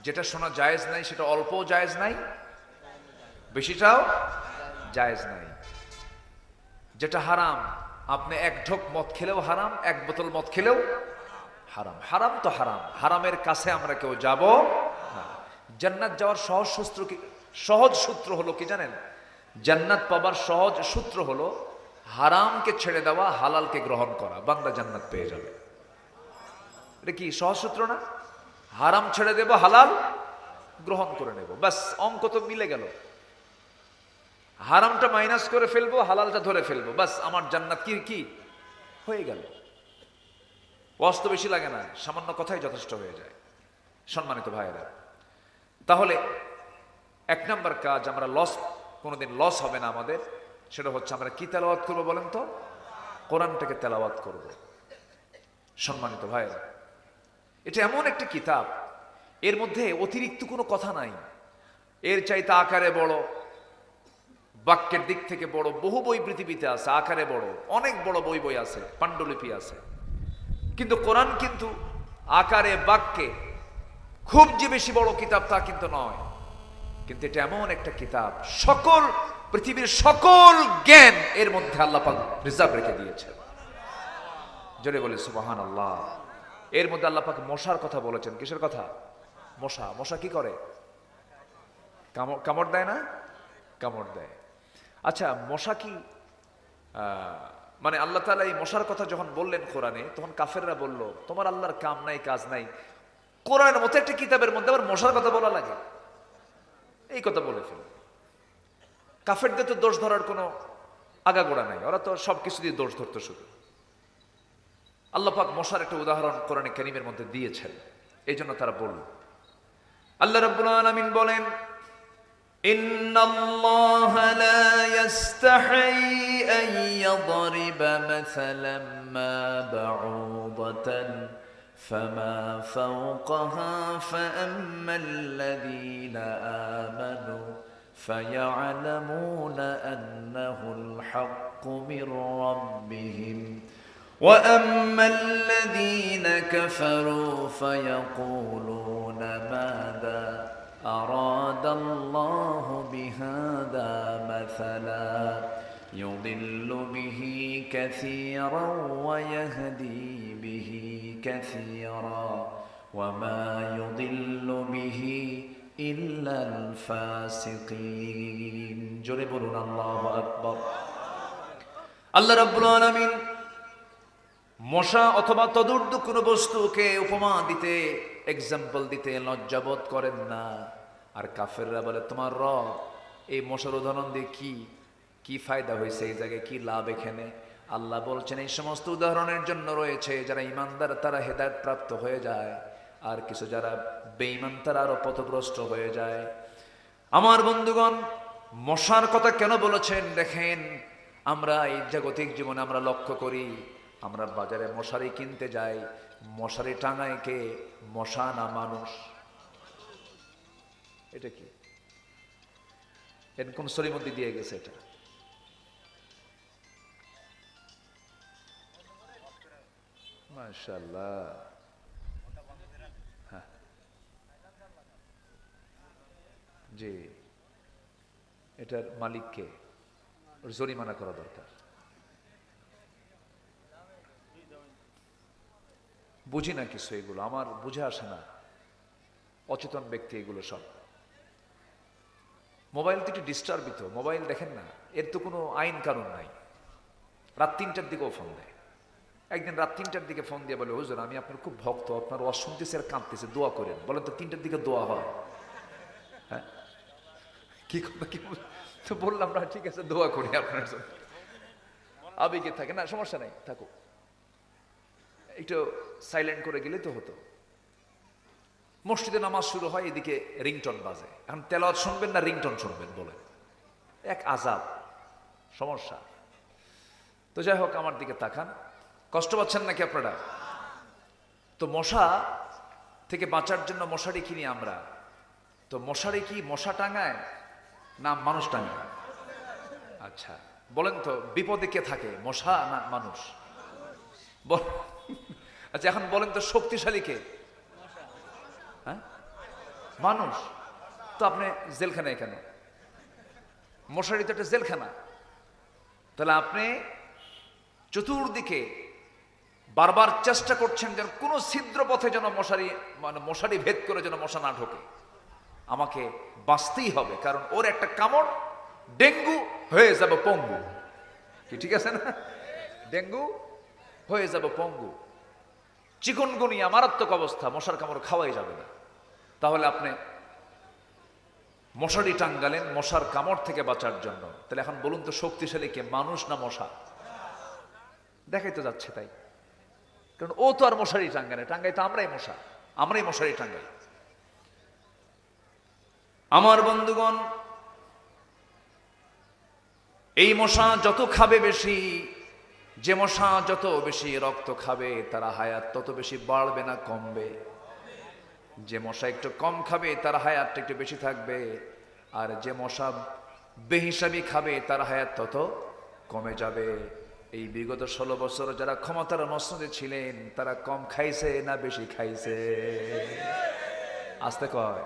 যেটা শোনা জায়েজ নাই সেটা অল্পও জায়েজ নাই, বেশিটাও জায়েজ নাই। যেটা হারাম, আপনি এক ঢোক মদ খেলেও হারাম, এক বোতল মদ খেলেও হারাম। হারাম তো হারাম, হারামের কাছে আমরা কেউ যাব না। জান্নাত যাওয়ার সহজ সূত্র হলো কি জানেন? জান্নাত পাবার সহজ সূত্র হলো হারামকে ছেড়ে দেওয়া, হালালকে গ্রহণ করা, বান্দা জান্নাত পেয়ে যাবে। এটা কি সহজ সূত্র না? হারাম ছেড়ে দেব, হালাল গ্রহণ করে নেব, ব্যাস অঙ্ক তো মিলে গেল। হারামটা মাইনাস করে ফেলবো, হালালটা ধরে ফেলবো, ব্যাস আমার জান্নাত কি হয়ে গেল। ওয়াজ বেশি লাগে না, সামান্য কথাই যথেষ্ট হয়ে যায়। সম্মানিত ভাইয়েরা, তাহলে এক নাম্বার কাজ, আমরা কোনোদিন লস হবে না আমাদের, সেটা হচ্ছে আমরা কি তেলাওয়াত করবো বলেন তো? কোরআনটাকে তেলাওয়াত করব। সম্মানিত ভাইয়েরা, এটা এমন একটা কিতাব, এর মধ্যে অতিরিক্ত কোনো কথা নাই। এর চাইতে আকারে বড়, বাক্যের দিক থেকে বড় বহু বই পৃথিবীতে আছে, আকারে বড় অনেক বড় বই আছে, পাণ্ডুলিপি আছে। কিন্তু কোরআন কিন্তু আকারে বাক্যে খুব যে বেশি বড় কিতাব তা কিন্তু নয়। কিন্তু এটা এমন একটা কিতাব, পৃথিবীর সকল জ্ঞান এর মধ্যে আল্লাহ পাক রিজার্ভ রেখে দিয়েছেন। জোরে বলে সুবহানাল্লাহ। এর মধ্যে আল্লাহ পাক মশার কথা বলেছেন। কিসের কথা? মশা কি করে? কামড় দেয় না? কামড় দেয়। আচ্ছা, মশা কি মানে আল্লাহ তাআলা এই মশার কথা যখন বললেন কোরআনে, তখন কাফেররা বলল তোমার আল্লাহর কাম নাই কাজ নাই, কোরআনের মতো একটা কিতাবের মধ্যে আবার মশার কথা বলা লাগে? এই কথা বলে ফেল। কাফেরদের তো দোষ ধরার কোনো আগাগোড়া নাই, ওরা তো সবকিছু দিয়ে দোষ ধরতো শুধু। আল্লাহ পাক মশার একটা উদাহরণ কোরআনে কারীমের মধ্যে দিয়েছেন, এই জন্য তারা বলল। আল্লাহ রাব্বুল আলামিন বলেন, ইন্নাল্লাহা লা ইস্তাহি আন ইয়াদরিবা মাসালাম মা বাউদাতান ফামা ফাওকাহা ফাআম্মাল্লাযীনা আমানু ফায়া'লামুনা আন্নাহুল হাক্কু মির রাব্বিহিম وأما الذين كفروا فيقولون ماذا أراد الله بهذا مثلا يضل به كثيرا ويهدي به كثيرا وما يضل به إلا الفاسقين جربون الله أكبر الله رب العالمين মশা অথবা তদূর্ধ্ব কোনো বস্তুকে উপমা দিতে, এক্সাম্পল দিতে লজ্জাবোধ করেন না। আর কাফেররা বলে তোমার রব এই মশার উদাহরণ দিয়ে কি ফায়দা হয়েছে, এই জায়গায় কি লাভ এখানে? আল্লাহ বলছেন এই সমস্ত উদাহরণের জন্য রয়েছে যারা ইমানদার তারা হেদায়েত প্রাপ্ত হয়ে যায়, আর কিছু যারা বেঈমান তারা আরো পথভ্রষ্ট হয়ে যায়। আমার বন্ধুগণ, মশার কথা কেন বলেছেন দেখেন, আমরা এই জাগতিক জীবনে আমরা লক্ষ্য করি, আমরা বাজারে মশারি কিনতে যাই, মশারি টাঙায় কে? মশা না মানুষ? এটা কি কোন সরির মধ্যে দিয়ে গেছে? এটা মাশাআল্লাহ। হ্যাঁ জি, এটার মালিককে ওর জরিমানা করা দরকার। বুঝি না কিছু, এগুলো আমার বুঝে আসে না, অচেতন ব্যক্তি এগুলো সব। মোবাইল তো একটু ডিস্টার্বিত, মোবাইল দেখেন না, এর তো কোনো আইন কানুন নাই। রাত 3টার দিকেও ফোন দেয়। একদিন রাত 3টার দিকে ফোন দিয়ে বলে, হুজুর আমি আপনার খুব ভক্ত, আপনার ওয়াজ শুনতেছে আর কাঁদতেছে, দোয়া করেন। বলেন তো 3টার দিকে দোয়া হয়? হ্যাঁ, কি কথা কি তো বললাম না, ঠিক আছে দোয়া করি আপনার জন্য। আবেগে থাকে না, সমস্যা নাই, থাকো, একটু সাইলেন্ট করে গেলে তো হতো। মসজিদে নামাজ শুরু হয়, এদিকে রিংটন বাজে। এখন তেলাওয়াত শুনবেন না রিংটন শুনবেন বলেন? এক আজাব সমস্যা। তো যাই হোক, আমার দিকে তাকান, কষ্ট পাচ্ছেন নাকি আপনারা? তো মশা থেকে বাঁচার জন্য মশারি কিনি আমরা। তো মশারি কি মশা টাঙায় না মানুষ টাঙায়? আচ্ছা বলেন তো, বিপদে কে থাকে, মশা না মানুষ? আচ্ছা এখন বলেন তো, শক্তিশালী কে? হ্যাঁ, মানুষ। তো আপনি জেলখানায় কেন? মশারি তো একটা জেলখানা। তাহলে আপনি চতুর্দিকে বারবার চেষ্টা করছেন যেন কোনো ছিদ্র পথে যেন মশারি ভেদ করে যেন মশা না ঢোকে। আমাকে বাঁচতেই হবে, কারণ ওর একটা কামড় ডেঙ্গু হয়ে যাবে পঙ্গু। কি ঠিক আছে না? ডেঙ্গু হয়ে যাবে পঙ্গু, চিকনগুনিয়া মারাত্মক অবস্থা, মশার কামড় খাওয়াই যাবে না। তাহলে আপনি মশারি টাঙ্গালেন মশার কামড় থেকে বাঁচার জন্য। তাহলে এখন বলুন তো শক্তিশালী কে, মানুষ না মশা? দেখাই তো যাচ্ছে তাই, কারণ ও তো আর মশারি টাঙ্গায়, টাঙ্গাই তো আমরাই মশারি টাঙ্গাই। আমার বন্ধুগণ, এই মশা যত খাবে বেশি, যে মশা যত বেশি রক্ত খাবে তার হায়াত তত বেশি বাড়বে না কমবে। যে মশা একটু কম খাবে তার হায়াতটা একটু বেশি থাকবে, আর যে মশা বেহিসাবি খাবে তার হায়াত তত কমে যাবে। এই বিগত 16 বছর যারা ক্ষমতার মসনদে ছিলেন তারা কম খাইছে না বেশি খাইছে? আস্তে কয়,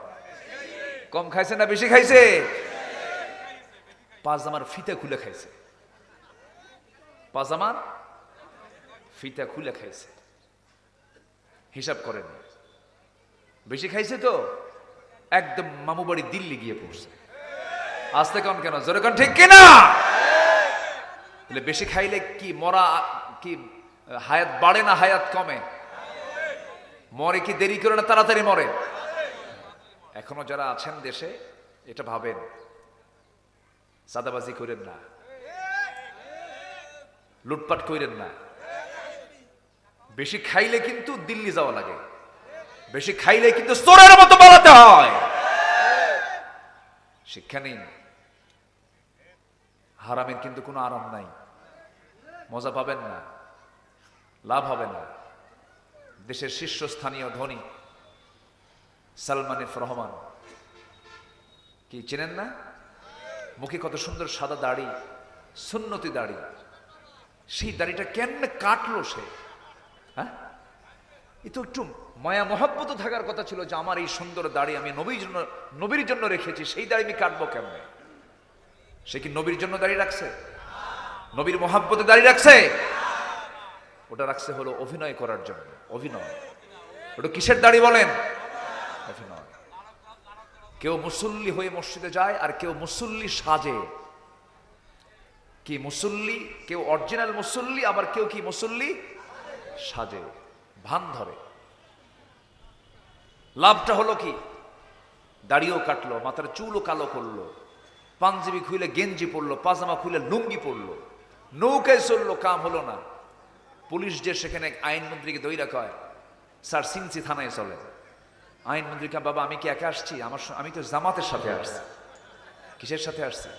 কম খাইছে না বেশি খাইছে? পাজামার ফিতা খুলে খাইছে, পাজামার ফিতা খুলে খাইছে। হিসাব করেন, বেশি খাইছে তো একদম মামু বাড়ি দিল্লি গিয়ে পড়ছে। আস্তে কম কেন, জোরে কন ঠিক কিনা? বেশি খাইলে কি মরা কি হায়াত বাড়ে না হায়াত কমে? মরে কি দেরি করে না তাড়াতাড়ি মরে? এখনো যারা আছেন দেশে এটা ভাবেন, সাদাবাজি করেন না, লুটপাট করেন না। বেশি খাইলে কিন্তু দিল্লি যাওয়া লাগে, বেশি খাইলে কিন্তু চোরের মতো পালাতে হয়। শিক্ষা নিন, হারামের কিন্তু কোনো আরাম নাই, মজা পাবেন না, লাভ হবে না। দেশের শীর্ষস্থানীয় ধনী সালমান এফ রহমান, কি চেনেন না? মুখে কত সুন্দর সাদা দাড়ি, সুন্নতি দাড়ি। সেই দাড়িটা কেমনে কাটলো সে? হ্যাঁ, এ তো একটু মায়া মহাব্বত থাকার কথা ছিল যে আমার এই সুন্দর দাড়ি আমি নবীর জন্য রেখেছি, সেই দাড়ি আমি কাটবো কেমনে? সে কি নবীর জন্য দাড়ি রাখছে? নবীর মহাব্বতে দাড়ি রাখছে? ওটা রাখছে হলো অভিনয় করার জন্য। অভিনয়। ওটা কিসের দাড়ি বলেন? অভিনয়। কেউ মুসল্লি হয়ে মসজিদে যায় আর কেউ মুসল্লি সাজে। কি মুসল্লি? কেউ অরিজিনাল মুসল্লি, আবার কেউ কি মুসল্লি সাজে, ভান ধরে। লাভটা হলো কি? দাড়িও কাটলো, মাথার চুলও কালো করলো, পাঞ্জাবি খুলে গেঞ্জি পরলো, পাজামা খুলে লুঙ্গি পরলো, নৌকায় চললো, কাম হলো না। পুলিশ যে সেখানে আইনমন্ত্রীকে দইরা কয়, স্যার সিনসি থানায় চলে। আইনমন্ত্রী কে, বাবা আমি কি একা আসছি? আমি তো জামাতের সাথে আসছি। কিসের সাথে আসছি?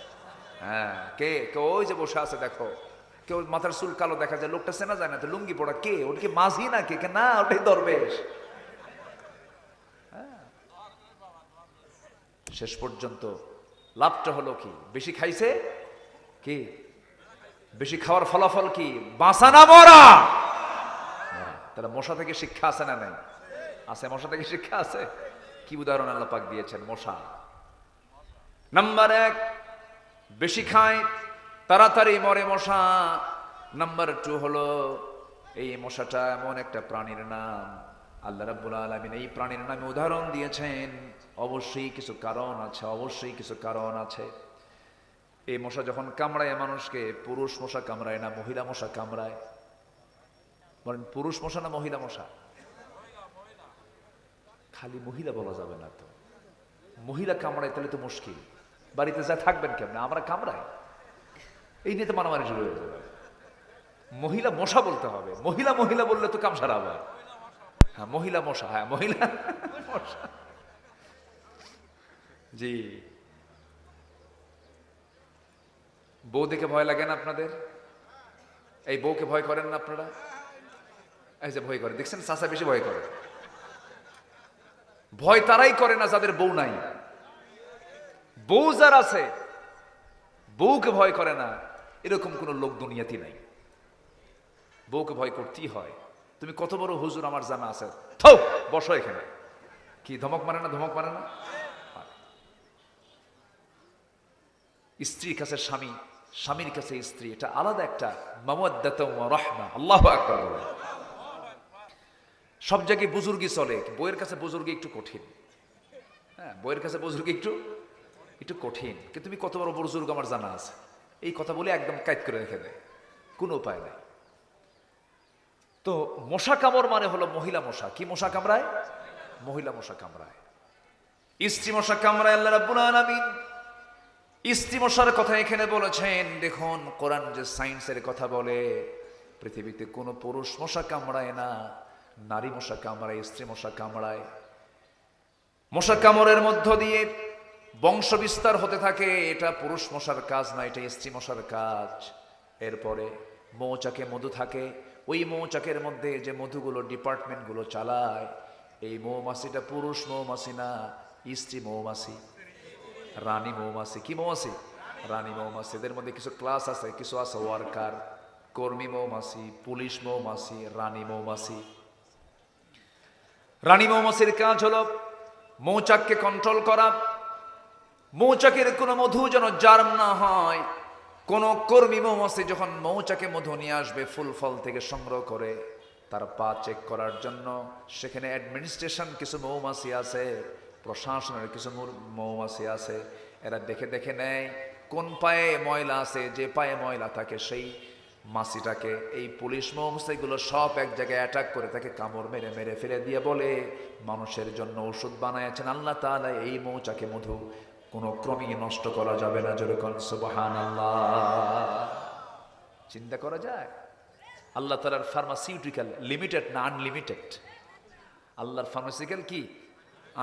হ্যাঁ, কে? ওই যে বসে আছে দেখো, কেউ মাথার চুল কালো দেখা যায়, লোকটা চেনা যায় না, তো লুঙ্গি পড়া কে? ওটা কি মাঝি না কে? না, ওটাই দরবেশ। শেষ পর্যন্ত লাভটা হলো কি? বেশি খাইছে কি? বেশি খাওয়ার ফলাফল কি? বাঁচা না মরা। তাহলে মশা থেকে শিক্ষা আছে না নাই? আছে, মশা থেকে শিক্ষা আছে। কি উদাহরণ আল্লাহ পাক দিয়েছেন? মশা। নাম্বার 1, বেশি খায় তাড়াতাড়ি মরে মশা। নাম্বার 2 হলো এই মশাটা এমন একটা প্রাণীর নাম, আল্লাহ রাব্বুল আলামিন এই প্রাণীর নামে উদাহরণ দিয়েছেন। অবশ্যই কিছু কারণ আছে, অবশ্যই কিছু কারণ আছে। এই মশা যখন কামড়ায় মানুষকে, পুরুষ মশা কামড়ায় না মহিলা মশা কামড়ায়? বলেন, পুরুষ মশা না মহিলা মশা? খালি মহিলা বলা যাবে না তো, মহিলা কামড়ায় তাহলে তো মুশকিল, বাড়িতে যা থাকবেন কেমনে? আমরা কামড়াই, এই নিয়ে তো মারামারি শুরু হয়ে যাবে। মহিলা মশা বলতে হবে, মহিলা মহিলা বললে তো কাম সারা হবে। হ্যাঁ, মহিলা মশা, হ্যাঁ মহিলা মশা। জি, বউ দেখে ভয় লাগে না আপনাদের? এই বউকে ভয় করেন না আপনারা? এই যে ভয় করে, দেখছেন চাচা বেশি ভয় করে। ভয় তারাই করে না যাদের বউ নাই। বউ যার আছে, বউকে ভয় করে না, এরকম কোন লোক দুনিয়াতে নাই। বউকে ভয় করতেই হয়। তুমি কত বড় হুজুর আমার জানা আছে, থো বসো এখানে, কি ধমক মারে না? ধমক মারে না? স্ত্রীর কাছে স্বামী, স্বামীর কাছে স্ত্রী, এটা আলাদা একটা মাওয়াদ্দাতুম ওয়া রাহমা। আল্লাহু আকবার বলে। সব জায়গায় বুজুর্গি চলে, বইয়ের কাছে বুজুর্গি একটু কঠিন। হ্যাঁ, বইয়ের কাছে বুজুর্গি একটু একটু কঠিন। কিন্তু তুমি কত বড় বুজুর্গ আমার জানা আছে, এই কথা বলে একদম কায়েদ করে রেখে দেয়, কোনো উপায় নাই। তো মশা কামড় মানে হলো মহিলা মশা। কি মশা কামড়ায়? মহিলা মশা কামড়ায়। স্ত্রী মশা কামড়ায় আল্লাহ রাব্বুল আলামিন স্ত্রী মশার কথা এখানে বলেছেন। দেখুন, কোরআন যে সায়েন্সের কথা বলে, পৃথিবীতে কোনো পুরুষ মশা কামড়ায় না, নারী মশা কামড়ায়, স্ত্রী মশা কামড়ায়। মশা কামড়ের মধ্য দিয়ে বংশ বিস্তার হতে থাকে, এটা পুরুষ মশার কাজ না, এটা স্ত্রী মশার কাজ। এরপরে মৌচাকে মধু থাকে, ওই মৌচাকের মধ্যে যে মধুগুলো ডিপার্টমেন্টগুলো চালায়, এই মৌমাছিটা পুরুষ মৌমাছি না, স্ত্রী মৌমাছি, রানী মৌমাছি। কি মৌমাছি? রানী মৌমাছি। এদের মধ্যে কিছু ক্লাস আছে, কিছু আছে ওয়ার্কার, কর্মী মৌমাছি, পুলিশ মৌমাছি, রানী মৌমাছি। রানী মৌমাছির কাজ হলো মৌচাককে কন্ট্রোল করা, মৌচাকের কোনো মধু যেন জার্ম না হয়। কোন কর্মী মৌমাছি যখন মৌচাকে মধু নিয়ে আসবে ফুল ফল থেকে সংগ্রহ করে, তার পা চেক করার জন্য সেখানে অ্যাডমিনিস্ট্রেশন কিছু মৌমাছি আছে, প্রশাসনের কিছু মৌমাছি আছে। এরা দেখে দেখে নেয় কোন পায়ে ময়লা আছে, যে পায়ে ময়লা থাকে সেই মাছিটাকে এই পুলিশ মৌমাছিগুলো সব এক জায়গায় অ্যাটাক করে তাকে কামড় মেরে মেরে ফেলে দিয়ে বলে, মানুষের জন্য ওষুধ বানাইছেন আল্লাহ তাআলা, এই মৌচাকে মধু কোনো ক্রমেই নষ্ট করা যাবে না। যেরকম সুবহানাল্লাহ। চিন্তা করা যায়? আল্লাহ তাআলার ফার্মাসিউটিক্যাল লিমিটেড না আনলিমিটেড? আল্লাহর ফার্মাসিউটিক্যাল কি?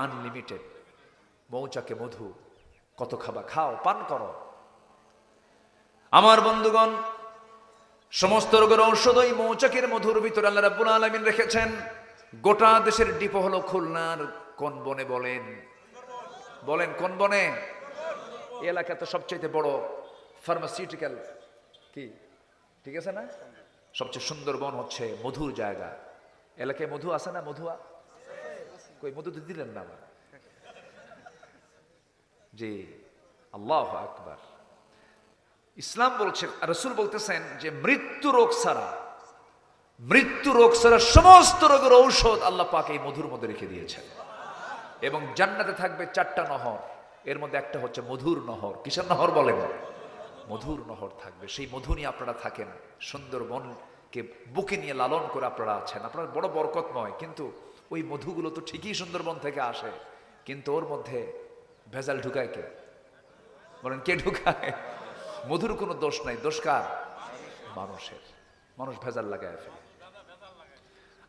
আনলিমিটেড। মৌচাকে মধু কত খাবা, খাও, পান করো। আমার বন্ধুগণ, সমস্ত রোগের ঔষধ ওই মৌচাকের মধুর ভিতরে আল্লাহ রাব্বুল আলামিন রেখেছেন। গোটা দেশের ডিপো হলো খুলনার কোন বনে বলেন? বলেন কোন বনে? এই এলাকাতে সবচেয়ে বড় ফার্মাসিউটিক্যাল কি, ঠিক আছে না? সবচেয়ে সুন্দর বন হচ্ছে মধুর জায়গা। এলাকায় মধু আছে না? মধুয়া কই? মধু দিলেন না আবার? জি, আল্লাহু আকবার। ইসলাম বলছে, রাসূল বলতেছেন যে মৃত্যু রোগ ছাড়া সমস্ত রোগের ঔষধ আল্লাহ পাক এই মধুর মধ্যে রেখে দিয়েছেন। এবং জান্নাতে থাকবে 4টা নহর, এর মধ্যে একটা হচ্ছে মধুর নহর। কিসের নহর বলেন? মধুর নহর থাকবে। সেই মধু নিয়ে আপনারা থাকেন, সুন্দরবনকে বুকে নিয়ে লালন করে আপনারা আছেন। আপনার বড় বরকতময়। কিন্তু ওই মধুগুলো তো ঠিকই সুন্দরবন থেকে আসে, কিন্তু ওর মধ্যে ভেজাল ঢুকায় কে? বলেন কে ঢুকায়? মধুর কোনো দোষ নাই, দোষ কার? মানুষের। মানুষ ভেজাল লাগায় ফেলে।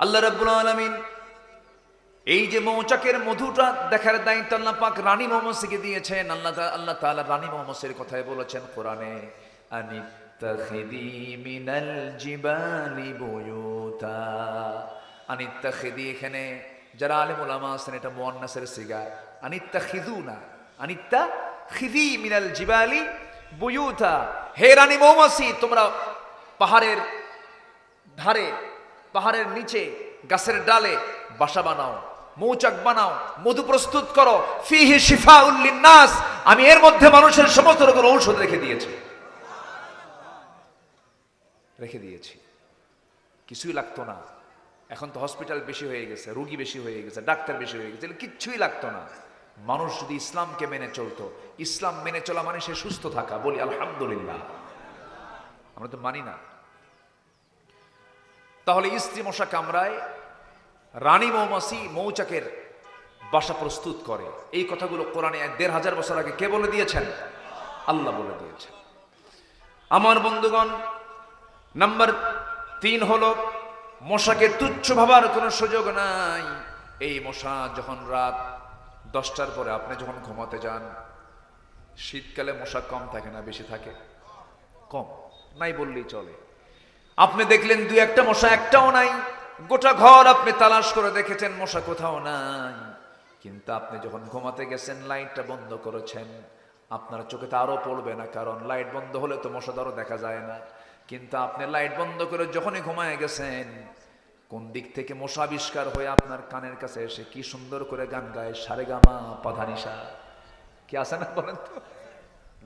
আল্লাহ রাব্বুল আলামিন এই যে মৌচাকের মধুটা দেখার দায়িত্ব আল্লাহ পাক রানী মৌমাছিকে দিয়েছেন। আল্লাহ তাআলা রানী মৌমাছির কথাই বলেছেন কোরআনে, আনিত্তাখিদি মিনাল জিবালি বুয়ুতা। আনিত্তাখিদি, এখানে যারা আলেম উলামা আছেন এটা মুয়ান্নাসের সিগা। আনিত্তাখিদুনা, আনিত্তাখিদি মিনাল জিবালি বুয়ুতা। হে রানী মৌমাছি, তোমরা পাহাড়ের ধারে, পাহাড়ের নিচে, গাছের ডালে বাসা বানাও, মৌচাক বানাও, মধু প্রস্তুত করো। ফিহি শিফাউল লিন্নাস, আমি এর মধ্যে মানুষের সমস্ত রোগের ঔষধ রেখে দিয়েছি। কিছুই লাগতো না। এখন তো হসপিটাল বেশি হয়ে গেছে, রোগী বেশি হয়ে গেছে, ডাক্তার বেশি হয়ে গেছে, কিচ্ছুই লাগতো না। মানুষ যদি ইসলামকে মেনে চলতো, ইসলাম মেনে চলা মানে সে সুস্থ থাকা। বলি আলহামদুলিল্লাহ। আমরা তো মানি না। তাহলে স্ত্রী মশা কামড়ায়, রানী মৌমাছি মৌচাকের বাসা প্রস্তুত করে। এই কথাগুলো কোরআনে 1500 বছর আগে কে বলে দিয়েছেন? আল্লাহ বলে দিয়েছেন। আমার বন্ধুগণ, নাম্বার 3 হলো মশাকে তুচ্ছ ভাবার কোনো সুযোগ নাই। এই মশা যখন রাত 10টার পরে আপনি যখন ঘুমাতে যান, শীতকালে মশা কম থাকে না বেশি থাকে? কম, নাই বললেই চলে। আপনি দেখলেন 2-1টা মশা, একটাও নাই। গোটা ঘর আপনি তালাশ করে দেখেছেন, মশা কোথাও নাই। কিন্তু আপনি যখন ঘুমাতে গেছেন, লাইটটা বন্ধ করেছেন, আপনার চোখে তো আরো পড়বে না, কারণ লাইট বন্ধ হলে তো মশাদারও দেখা যায় না। কিন্তু আপনি লাইট বন্ধ করে যখনই ঘুমায় গেছেন, কোন দিক থেকে মশা আবিষ্কার হয়ে আপনার কানের কাছে এসে কি সুন্দর করে গান গায়, সারেগামা পাধানিসা, কি আছে না বলেন তো,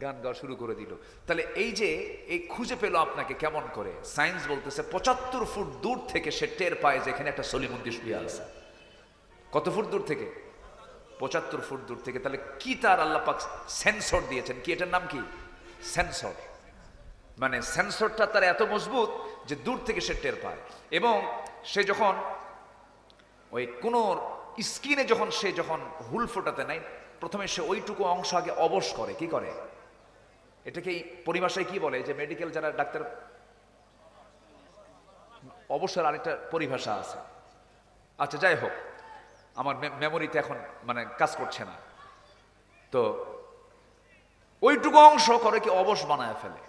গান গাওয়া শুরু করে দিল। তাহলে এই যে এই খুঁজে পেল আপনাকে কেমন করে, সায়েন্স বলতেছে 75 ফুট দূর থেকে সে টের পায় যে এখানে একটা সলিমুদ্দি শুয়ে আছে। কত ফুট দূর থেকে? 75 ফুট দূর থেকে। তাহলে কি তার আল্লাহ পাক সেন্সর দিয়েছেন, কি এটার নাম কি? সেন্সর। মানে সেন্সরটা তার এত মজবুত যে দূর থেকে সে টের পায়। এবং সে যখন ওই কোন স্কিনে যখন হুল ফোটাতে নেয়, প্রথমে সে ওইটুকু অংশ আগে অবশ করে। কি করে? এটাকে পরিভাষায় কি বলে, যে মেডিকেল যারা ডাক্তার, অবসর আরেকটা পরিভাষা আছে। আচ্ছা যাই হোক, আমার মেমোরিতে এখন মানে কাজ করছে না। তো ওইটুকু অংশ করে কি অবশ বানায় ফেলে।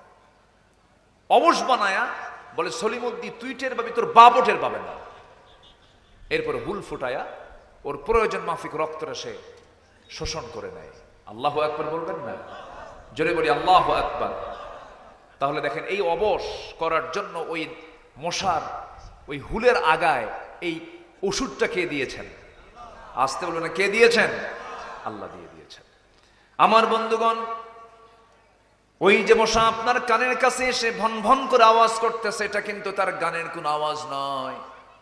অবশ বানায়া বলে সলিমুদ্দি তুই টের পাবি, তোর বাপও টের পাবে না। এরপরে হুল ফুটায়া ওর প্রয়োজন মাফিক রক্তটা সে শোষণ করে নেয়। আল্লাহু আকবার বলবেন না? জোরে বলি আল্লাহু আকবার। তাহলে দেখেন, এই অবশ করার জন্য ওই মশার ওই হুলের আগায় এই ওষুধটা কে দিয়েছেন? আসতে বলবেন না, কে দিয়েছেন? আল্লাহ দিয়ে দিয়েছেন। আমার বন্ধুগণ, ওই যে মশা আপনার কানের কাছে এসে ভন ভন করে আওয়াজ করতেছে, এটা কিন্তু তার গানের কোনো আওয়াজ নয়,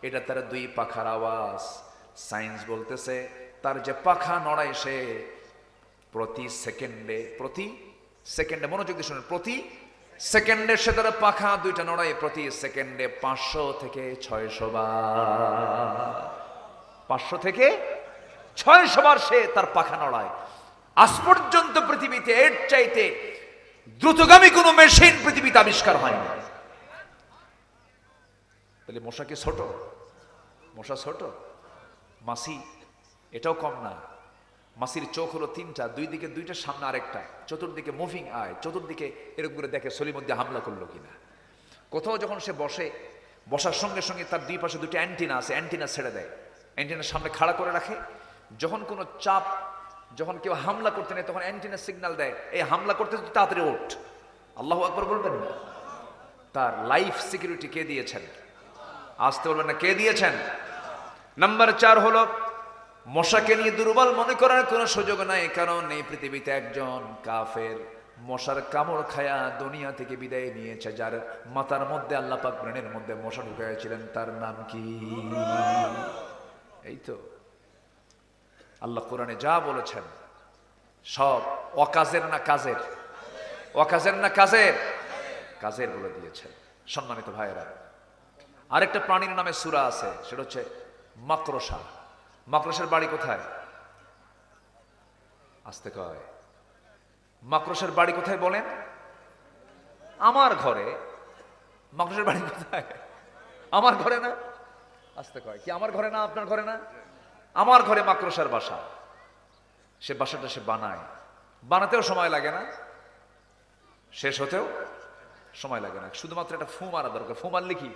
এটা তার দুই পাখার আওয়াজ। সায়েন্স বলতেছে তার যে পাখা নড়ায়, সে প্রতি সেকেন্ডে মনোযোগ দিয়ে শুনুন, প্রতি সেকেন্ডে সে তার পাখা দুইটা নড়ায়, প্রতি সেকেন্ডে 500 থেকে 600 বার, 500 থেকে 600 বার সে তার পাখা নড়ায়। আজ পর্যন্ত পৃথিবীতে এর চাইতে দ্রুতগামী কোন মেশিন পৃথিবীতে আবিষ্কার হয়নি। তাহলে মশা কি ছোট? মশা ছোট? মাছি এটাও কম না। মাছির চোখ হলো 3টা, দুই দিকে 2টা, সামনে আরেকটা, চতুর্দিকে মুভিং আয়, চতুর্দিকে এরকম করে দেখে সলিমুদ্দি হামলা করলো কিনা। কোথাও যখন সে বসার সঙ্গে সঙ্গে তার দুই পাশে 2টা অ্যান্টিনা আছে, অ্যান্টিনা ছেড়ে দেয়, অ্যান্টিনার সামনে খাড়া করে রাখে। যখন কোনো চাপ, যখন কেউ হামলা করতে নেয়, তখন অ্যান্টিনা সিগন্যাল দেয়, এই হামলা করতে তাড়াতাড়ি ওঠ। আল্লাহু আকবার বলবেন না? তার লাইফ সিকিউরিটি কে দিয়েছেন? আসতে বলবেন না, কে দিয়েছেন? নাম্বার 4 হলো, মশাকে নিয়ে দুর্বল মনে করার কোনো সুযোগ নাই, কারণ এই পৃথিবীতে একজন কাফের মশার কামড় খায়া দুনিয়া থেকে বিদায় নিয়েছে, যার মাথার মধ্যে আল্লাহ পাক ব্রেনের মধ্যে মশা ঢুকাইছিলেন। তার নাম কি? এই তো আল্লাহ কোরআনে যা বলেছেন সব অকাজের না কাজের? অকাজের না কাজের? কাজের বলে দিয়েছেন। সম্মানিত ভাইয়েরা, আরেকটা প্রাণীর নামে সূরা আছে, সেটা হচ্ছে মাকড়সা। মাকড়সার বাড়ি কোথায়? আসতে কয়, মাকড়সার বাড়ি কোথায় বলেন? আমার ঘরে। মাকড়সার বাড়ি কোথায়? আমার ঘরে না? আসতে কয়, কি আমার ঘরে না? আপনার ঘরে না? আমার ঘরে মাকড়সার বাসা। সে বাসাটা সে বানায়, বানাতেও সময় লাগে না, শেষ হতেও সময় লাগে না, শুধুমাত্র একটা ফু মারা দরকার। ফু মারলে কি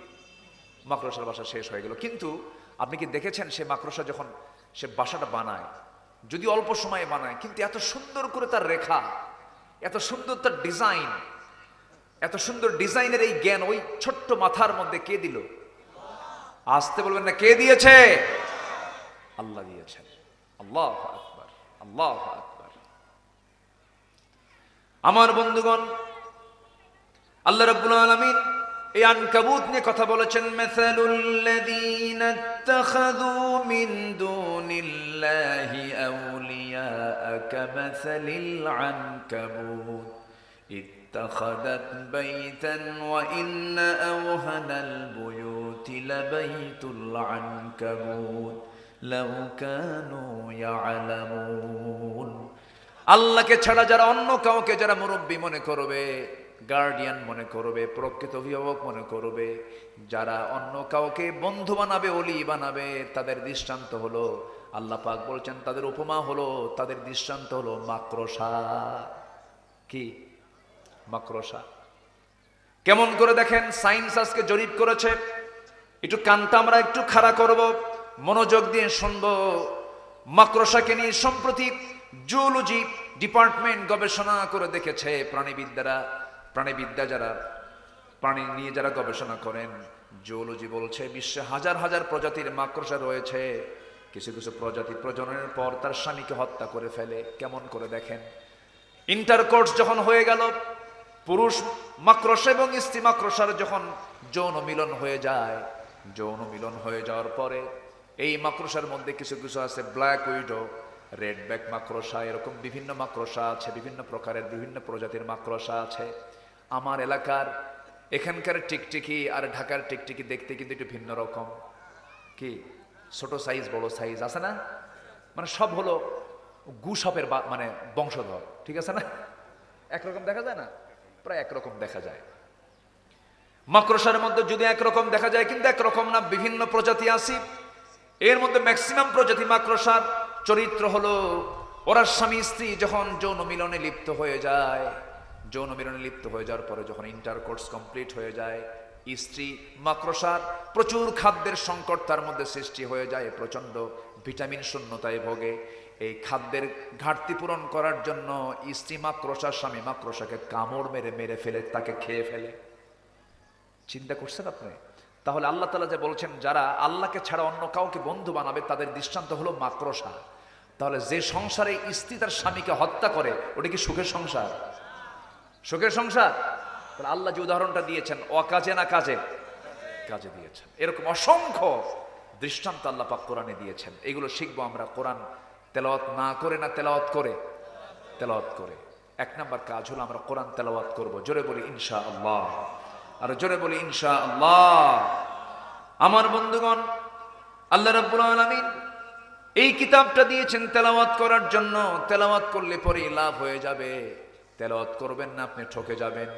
মাকড়সার বাসা শেষ হয়ে গেল। কিন্তু আপনি কি দেখেছেন, সে মাকড়সা যখন সে বাসাটা বানায়, যদি অল্প সময়ে বানায়, কিন্তু এত সুন্দর করে তার রেখা, এত সুন্দর তার ডিজাইন, এত সুন্দর ডিজাইনের এই জ্ঞান ওই ছোট্ট মাথার মধ্যে কে দিল? আসতে বলবেন না, কে দিয়েছে? আল্লাহ দিয়েছেন। আল্লাহু আকবার, আল্লাহু আকবার। আমার বন্ধুগণ, আল্লাহ রাব্বুল আলামিন এই আনকাবুত নিয়ে কথা বলেছেন, মাসালুল্লাযীনা ইত্তাখাযু মিন দুনিল্লাহি আউলিয়া কামাসালিল আনকাবুত ইত্তাখাযাত বাইতান ওয়া ইন্না আওহানাল বুয়ুতি লাবাইতুল আনকাবুত লাউ কানু ইয়ালামুন। আল্লাহকে ছাড়া যারা অন্য কাউকে যারা মুরব্বী মনে করবে, গার্ডিয়ান মনে করবে, প্রকৃত অভিভাবক মনে করবে, যারা অন্য কাউকে বন্ধু বানাবে, ওলি বানাবে, তাদের দৃষ্টান্ত হলো, আল্লাহ পাক বলছেন, তাদের উপমা হলো, তাদের দৃষ্টান্ত হলো মাকড়সা। কি? মাকড়সা। কেমন করে দেখেন, সায়েন্স আজকে জরিপ করেছে। একটু কানটা আমরা একটু খাড়া করব, মনোযোগ দিয়ে শুনবো। মাকড়সাকে নিয়ে সম্প্রতি জুওলজি ডিপার্টমেন্ট গবেষণা করে দেখেছে, প্রাণীবিদ্যা যারা প্রাণী নিয়ে যারা গবেষণা করেন, জুওলজি বলছে বিশ্বে হাজার হাজার প্রজাতির মাকড়সা রয়েছে, কিছু কিছু প্রজাতি প্রজননের পর তার স্বামীকে হত্যা করে ফেলে। কেমন করে দেখেন, ইন্টারকোর্স যখন হয়ে গেল, পুরুষ মাকড়সা এবং স্ত্রী মাকড়সার যখন যৌন মিলন হয়ে যায়, যৌন মিলন হয়ে যাওয়ার পরে এই মাকড়সার মধ্যে কিছু কিছু আছে ব্ল্যাক উইডো, রেড ব্যাক মাকড়সা, এরকম বিভিন্ন মাকড়সা আছে, বিভিন্ন প্রকারের বিভিন্ন প্রজাতির মাকড়সা আছে। আমার এলাকার এখানকার টিকটিকি আর ঢাকার টিকটিকি দেখতে কিন্তু একটু ভিন্ন রকম। কি ছোট সাইজ বড় সাইজ আছে না, মানে সব হলো গুসাপের মানে বংশধর, ঠিক আছে না? একরকম দেখা যায় না, প্রায় একরকম দেখা যায়। মাকড়সার মধ্যে যদি একরকম দেখা যায়, কিন্তু একরকম না, বিভিন্ন প্রজাতি আছে। এর মধ্যে ম্যাক্সিমাম প্রজাতি মাকড়সার চরিত্র হলো ওরা স্বামী স্ত্রী যখন যৌন মিলনে লিপ্ত হয়ে যায়, যৌন মিলনে লিপ্ত হয়ে যাওয়ার পরে যখন ইন্টারকোর্স কমপ্লিট হয়ে যায়, স্ত্রী মাকড়সার প্রচুর খাদ্যের সংকট তার মধ্যে সৃষ্টি হয়ে যায়, প্রচন্ড ভিটামিন শূন্যতায় ভোগে। এই খাদ্যের ঘাটতি পূরণ করার জন্য স্ত্রী মাকড়সার স্বামী মাকড়সাকে কামড় মেরে মেরে ফেলে, তাকে খেয়ে ফেলে। চিন্তা করছেন আপনি? তাহলে আল্লাহ তাআলা যে বলছেন যারা আল্লাহকে ছাড়া অন্য কাউকে বন্ধু বানাবে তাদের দৃষ্টান্ত হলো মাকড়সা। তাহলে যে সংসারে স্ত্রী তার স্বামীকে হত্যা করে, ওটা কি সুখের সংসার? সুখের সংসার? তাহলে আল্লাহ যে উদাহরণটা দিয়েছেন অকাজে না কাজে, কাজে দিয়েছেন। এরকম অসংখ্য দৃষ্টান্ত আল্লাহ পাক কোরআনে দিয়েছেন। এগুলো শিখবো আমরা কোরআন তেলাওয়াত না করে, না তেলাওয়াত করে? তেলাওয়াত করে। এক নাম্বার কাজ হলো আমরা কোরআন তেলাওয়াত করব। জোরে বলি ইনশাআল্লাহ, আর জোরে বলি ইনশাআল্লাহ। আমার বন্ধুগণ, আল্লাহ রাব্বুল আলামিন এই কিতাবটা দিয়েছেন তেলাওয়াত করার জন্য। তেলাওয়াত করলে পরে লাভ হয়ে যাবে, তেলাওয়াত করবেন না আপনি ঠকে যাবেন।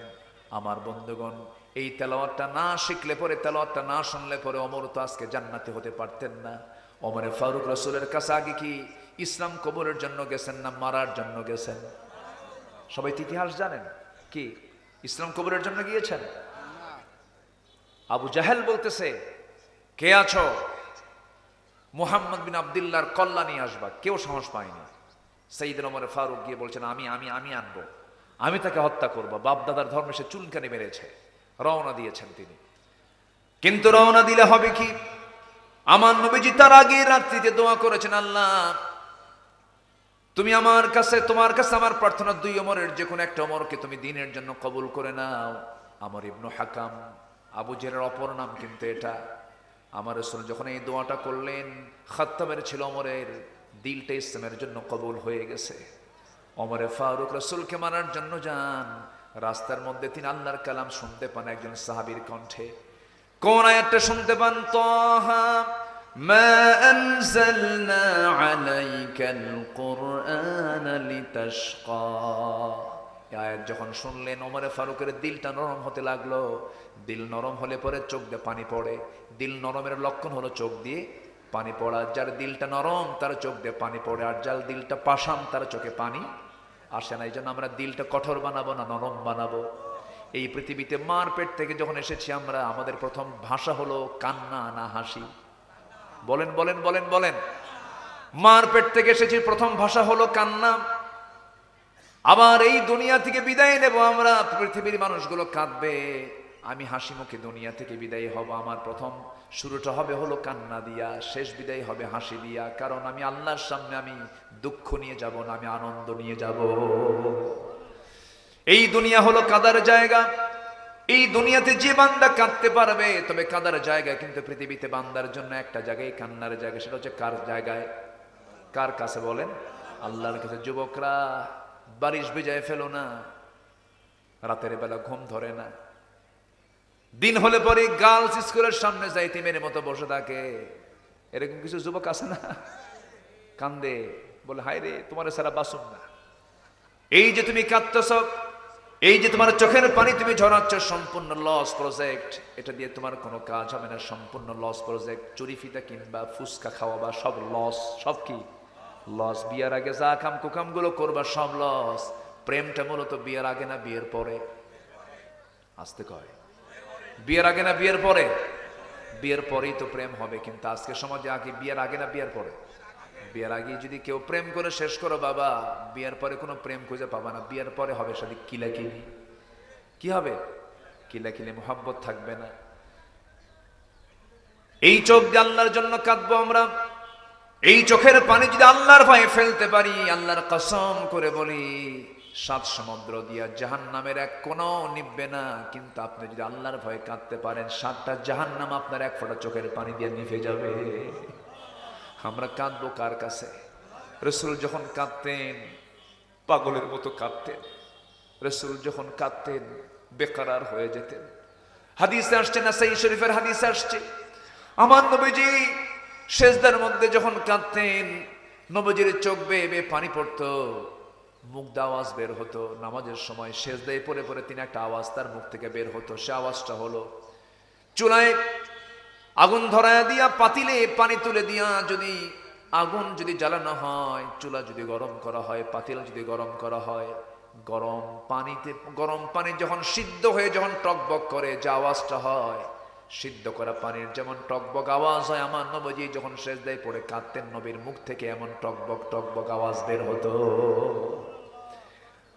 আমার বন্ধুগণ, এই তেলাওয়াতটা না শিখলে পরে, তেলাওয়াতটা না শুনলে পরে ওমর তো আজকে জান্নাতে হতে পারতেন না। ওমরে ফারুক রাসূলের কাছে আগে কি ইসলাম কবুলের জন্য গেছেন না মারার জন্য গেছেন? সবাই ইতিহাস জানেন, কি ইসলাম কবুলের জন্য গিয়েছেন? আবু জাহেল বলতেছে কে আছো, মুহাম্মদ বিন আব্দুল্লাহর কল্লা নিয়ে আসবা। কেউ সাহস পায়নি। সাইয়েদনা ওমর ফারুক গিয়ে বলছেন আমি আনবো, আমি তাকে হত্যা করবো। বাপ দাদার ধর্মে সে চুলকানি মেরেছে। রওনা দিয়েছেন তিনি। কিন্তু রওনা দিলে হবে কি, আমার নবীজি তার আগে রাত্রিতে দোয়া করেছেন, আল্লাহ তুমি আমার কাছে, তোমার কাছে আমার প্রার্থনা, দুই ওমরের যে কোনো একটা ওমরকে তুমি দ্বীনের জন্য কবুল করে নাও। আমর ইবনু হাকাম, আবু জেহেলের অপর নাম কিন্তু এটা। আমার রাসূল যখন এই দোয়াটা করলেন, খাত্তাবের ছিল ওমরের দিলটা ইসলামের জন্য কবুল হয়ে গেছে। ওমরে ফারুক রাসূলকে মারার জন্য যান, রাস্তার মধ্যে তিনি আল্লাহর কালাম শুনতে পান একজন সাহাবীর কণ্ঠে। কোন আয়াতটা শুনতে পান? তাহা মা আনজালনা আলাইকাল কুরআনা লিতাশকা। এই আয়াত যখন শুনলেন, ওমরে ফারুকের দিলটা নরম হতে লাগলো। দিল নরম হলে পরে চোখ দিয়ে পানি পড়ে। দিল নরমের লক্ষণ হলো চোখ দিয়ে পানি পড়া। যার দিলটা নরম তার চোখ দিয়ে পানি পড়ে, আর যার দিলটা পাষাণ তার চোখে পানি আসে না। এই জন্য আমরা দিলটা কঠোর বানাবো না নরম বানাবো। এই পৃথিবীতে মার পেট থেকে যখন এসেছি আমরা, আমাদের প্রথম ভাষা হলো কান্না না হাসি? বলেন বলেন বলেন বলেন। মার পেট থেকে এসেছি, প্রথম ভাষা হলো কান্না। আবার এই দুনিয়া থেকে বিদায় নেব আমরা, পৃথিবীর মানুষগুলো কাঁদবে, আমি হাসি মুখে দুনিয়া থেকে বিদায় হব। আমার প্রথম শুরুটা হবে হলো কান্না দিয়া, শেষ বিদায় হবে হাসি দিয়া। কারণ আমি আল্লাহর সামনে আমি দুঃখ নিয়ে যাব না, আমি আনন্দ নিয়ে যাব। এই দুনিয়া হলো কাদার জায়গা। এই দুনিয়াতে যে বান্দা কাঁদতে পারবে, তবে কাদার জায়গা কিন্তু পৃথিবীতে বান্দার জন্য একটা জায়গায় কান্নার জায়গা। সেটা হচ্ছে কার জায়গায়? কার কাছে বলেন? আল্লাহর কাছে। যুবকরা বারিশ ভিজায় ফেলো না, রাতের বেলা ঘুম ধরে না। দিন হলে পরে গার্লস স্কুলের সামনে যাইতিমের মতো বসে থাকে। এরকম কিছু যুবক আছে না? কান্দে, বলে হায় রে তোমার সারা বাসুন না। এই যে তুমি কাঁদতেছ, এই যে তোমার চোখের পানি তুমি ঝরাচ্ছ, সম্পূর্ণ লস প্রজেক্ট। এটা দিয়ে তোমার কোনো কাজ হবে না, সম্পূর্ণ লস প্রজেক্ট। চুরি ফিতা কিনবা, ফুচকা খাওয়া বা সব লস। সব কি লস? বিয়ার আগে যা কাম কুকাম গুলো করবা সব লস। প্রেমটা মূলত বিয়ের আগে না বিয়ের পরে? আসতে কয় বিয়ের আগে না বিয়ের পরে? বিয়ের পরেই তো প্রেম হবে। কিন্তু আজকে সমাজে আগে বিয়ের আগে না বিয়ের পরে? বিয়ের আগে যদি কেউ প্রেম করে শেষ করো বাবা, বিয়ের পরে কোনো প্রেম খুঁজে পাবা না। বিয়ের পরে হবে সাথে কিলাকিলি। কি হবে? কিলাকিলি, মোহাব্বত থাকবে না। এই চোখ দিয়ে আল্লাহর জন্য কাঁদবো আমরা। এই চোখের পানি যদি আল্লাহর ভয়ে ফেলতে পারি, আল্লাহর কসম করে বলি 7 সমুদ্র দিয়া জাহান্নামের এক কোণও নিভবে না। কিন্তু আপনি যদি আল্লাহর ভয়ে কাঁদতে পারেন, 7টা জাহান্নাম আপনার এক ফোঁটা চোখের পানি দিয়ে নিভে যাবে। আমরা কাঁদবো কার কাছে? রাসূল যখন কাঁদতেন পাগলের মতো কাঁদতেন। রাসূল যখন কাঁদতেন বেকরার হয়ে যেতেন। হাদিসে আসছে, নাসাই শরীফের হাদিসে আসছে, আমার নবীজি সেজদার মধ্যে যখন কাঁদতেন, নবীজির চোখ বেয়ে বেয়ে পানি পড়তো, মুখ দিয়ে আওয়াজ বের হতো। নামাজের সময় সেজদায় পড়ে পড়ে তিনি একটা আওয়াজ তার মুখ থেকে বের হতো। সে আওয়াজটা হলো, চুলায় আগুন ধরায়া দিয়া পাতিলে পানি তুলে দিয়া যদি আগুন যদি জ্বালানো হয়, চুলা যদি গরম করা হয়, পাতিল যদি গরম করা হয়, গরম পানি যখন সিদ্ধ হয়ে যখন টকবক করে যে আওয়াজটা হয়, সিদ্ধ করা পানির যেমন টকবক আওয়াজ হয়, আমার নবীজি যখন সেজদায় পড়ে কাঁদতেন, নবীর মুখ থেকে এমন টকবক টকবক আওয়াজ বের হতো।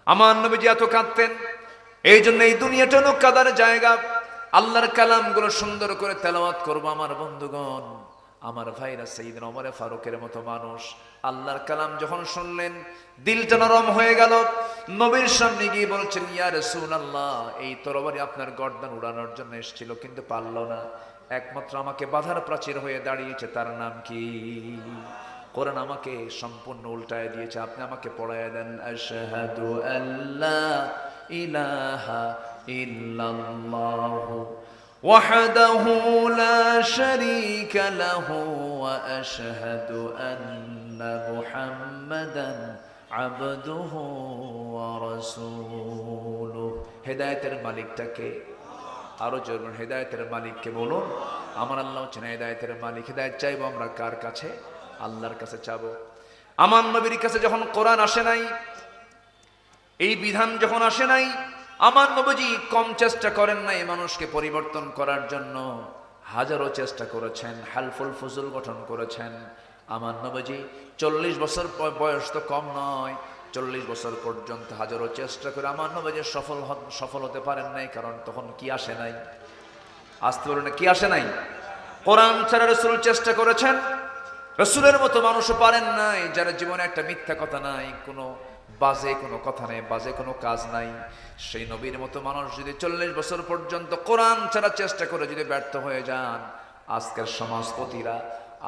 আমার নবীজি এত কাঁদতেন। এই জন্য এই দুনিয়াটা হলো কাদার জায়গা। আল্লাহর কালামগুলো সুন্দর করে তেলাওয়াত করবো আমার বন্ধুগণ, আমার ভাইরা। সাইয়েদনা ওমর ফারুকের মতো মানুষ আল্লাহর কালাম যখন শুনলেন দিলটা নরম হয়ে গেল। নবীর সামনে গিয়ে বলছেন, ইয়া রাসূলুল্লাহ, এই তরবারি আপনার গর্দান উড়ানোর জন্য এসেছিল কিন্তু পারল না। একমাত্র আমাকে বাধার প্রাচীর হয়ে দাঁড়িয়েছে, তার নাম কি? কোরআন আমাকে সম্পূর্ণ উল্টায় দিয়েছে। আপনি আমাকে পড়ায় দেন, আশহাদু আল্লা ইলাহা ইল্লাল্লাহু ওয়াহদাহু লা শারীকা লাহু ওয়া আশহাদু আন্না মুহাম্মাদান আবদুহু ওয়া রাসূলুহু। হেদায়েতের মালিকটাকে আরো জোরে হেদায়েতের মালিককে বলুন। আমার আল্লাহ হচ্ছেন হেদায়েতের মালিক। হেদায়েত চাইবো আমরা কার কাছে? আল্লাহর কাছে চাবো। আমার নবীর কাছে যখন কোরআন আসে নাই, এই বিধান যখন আসে নাই, আমার নবীজি কম চেষ্টা করেন নাই মানুষকে পরিবর্তন করার জন্য। হাজারো চেষ্টা করেছেন, হালফুল ফুজুল গঠন করেছেন। আমার নবীজি 40 বছর বয়স তো কম নয়, 40 বছর পর্যন্ত হাজারো চেষ্টা করে আমার নবীজি সফল হতে পারেন নাই। কারণ তখন কি আসে নাই? আসতে বলুন, কি আসে নাই? কোরআন ছাড়া রাসূল চেষ্টা করেছেন, রাসূলের মতো মানুষও পারেন নাই, যার জীবনে একটা মিথ্যা কথা নাই, কোনো বাজে কোনো কথা নেই, বাজে কোনো কাজ নাই। সেই নবীর মতো মানুষ যদি 40 বছর পর্যন্ত কোরআন ছাড়া চেষ্টা করে যদি ব্যর্থ হয়ে যান, আজকের সমাজপতিরা,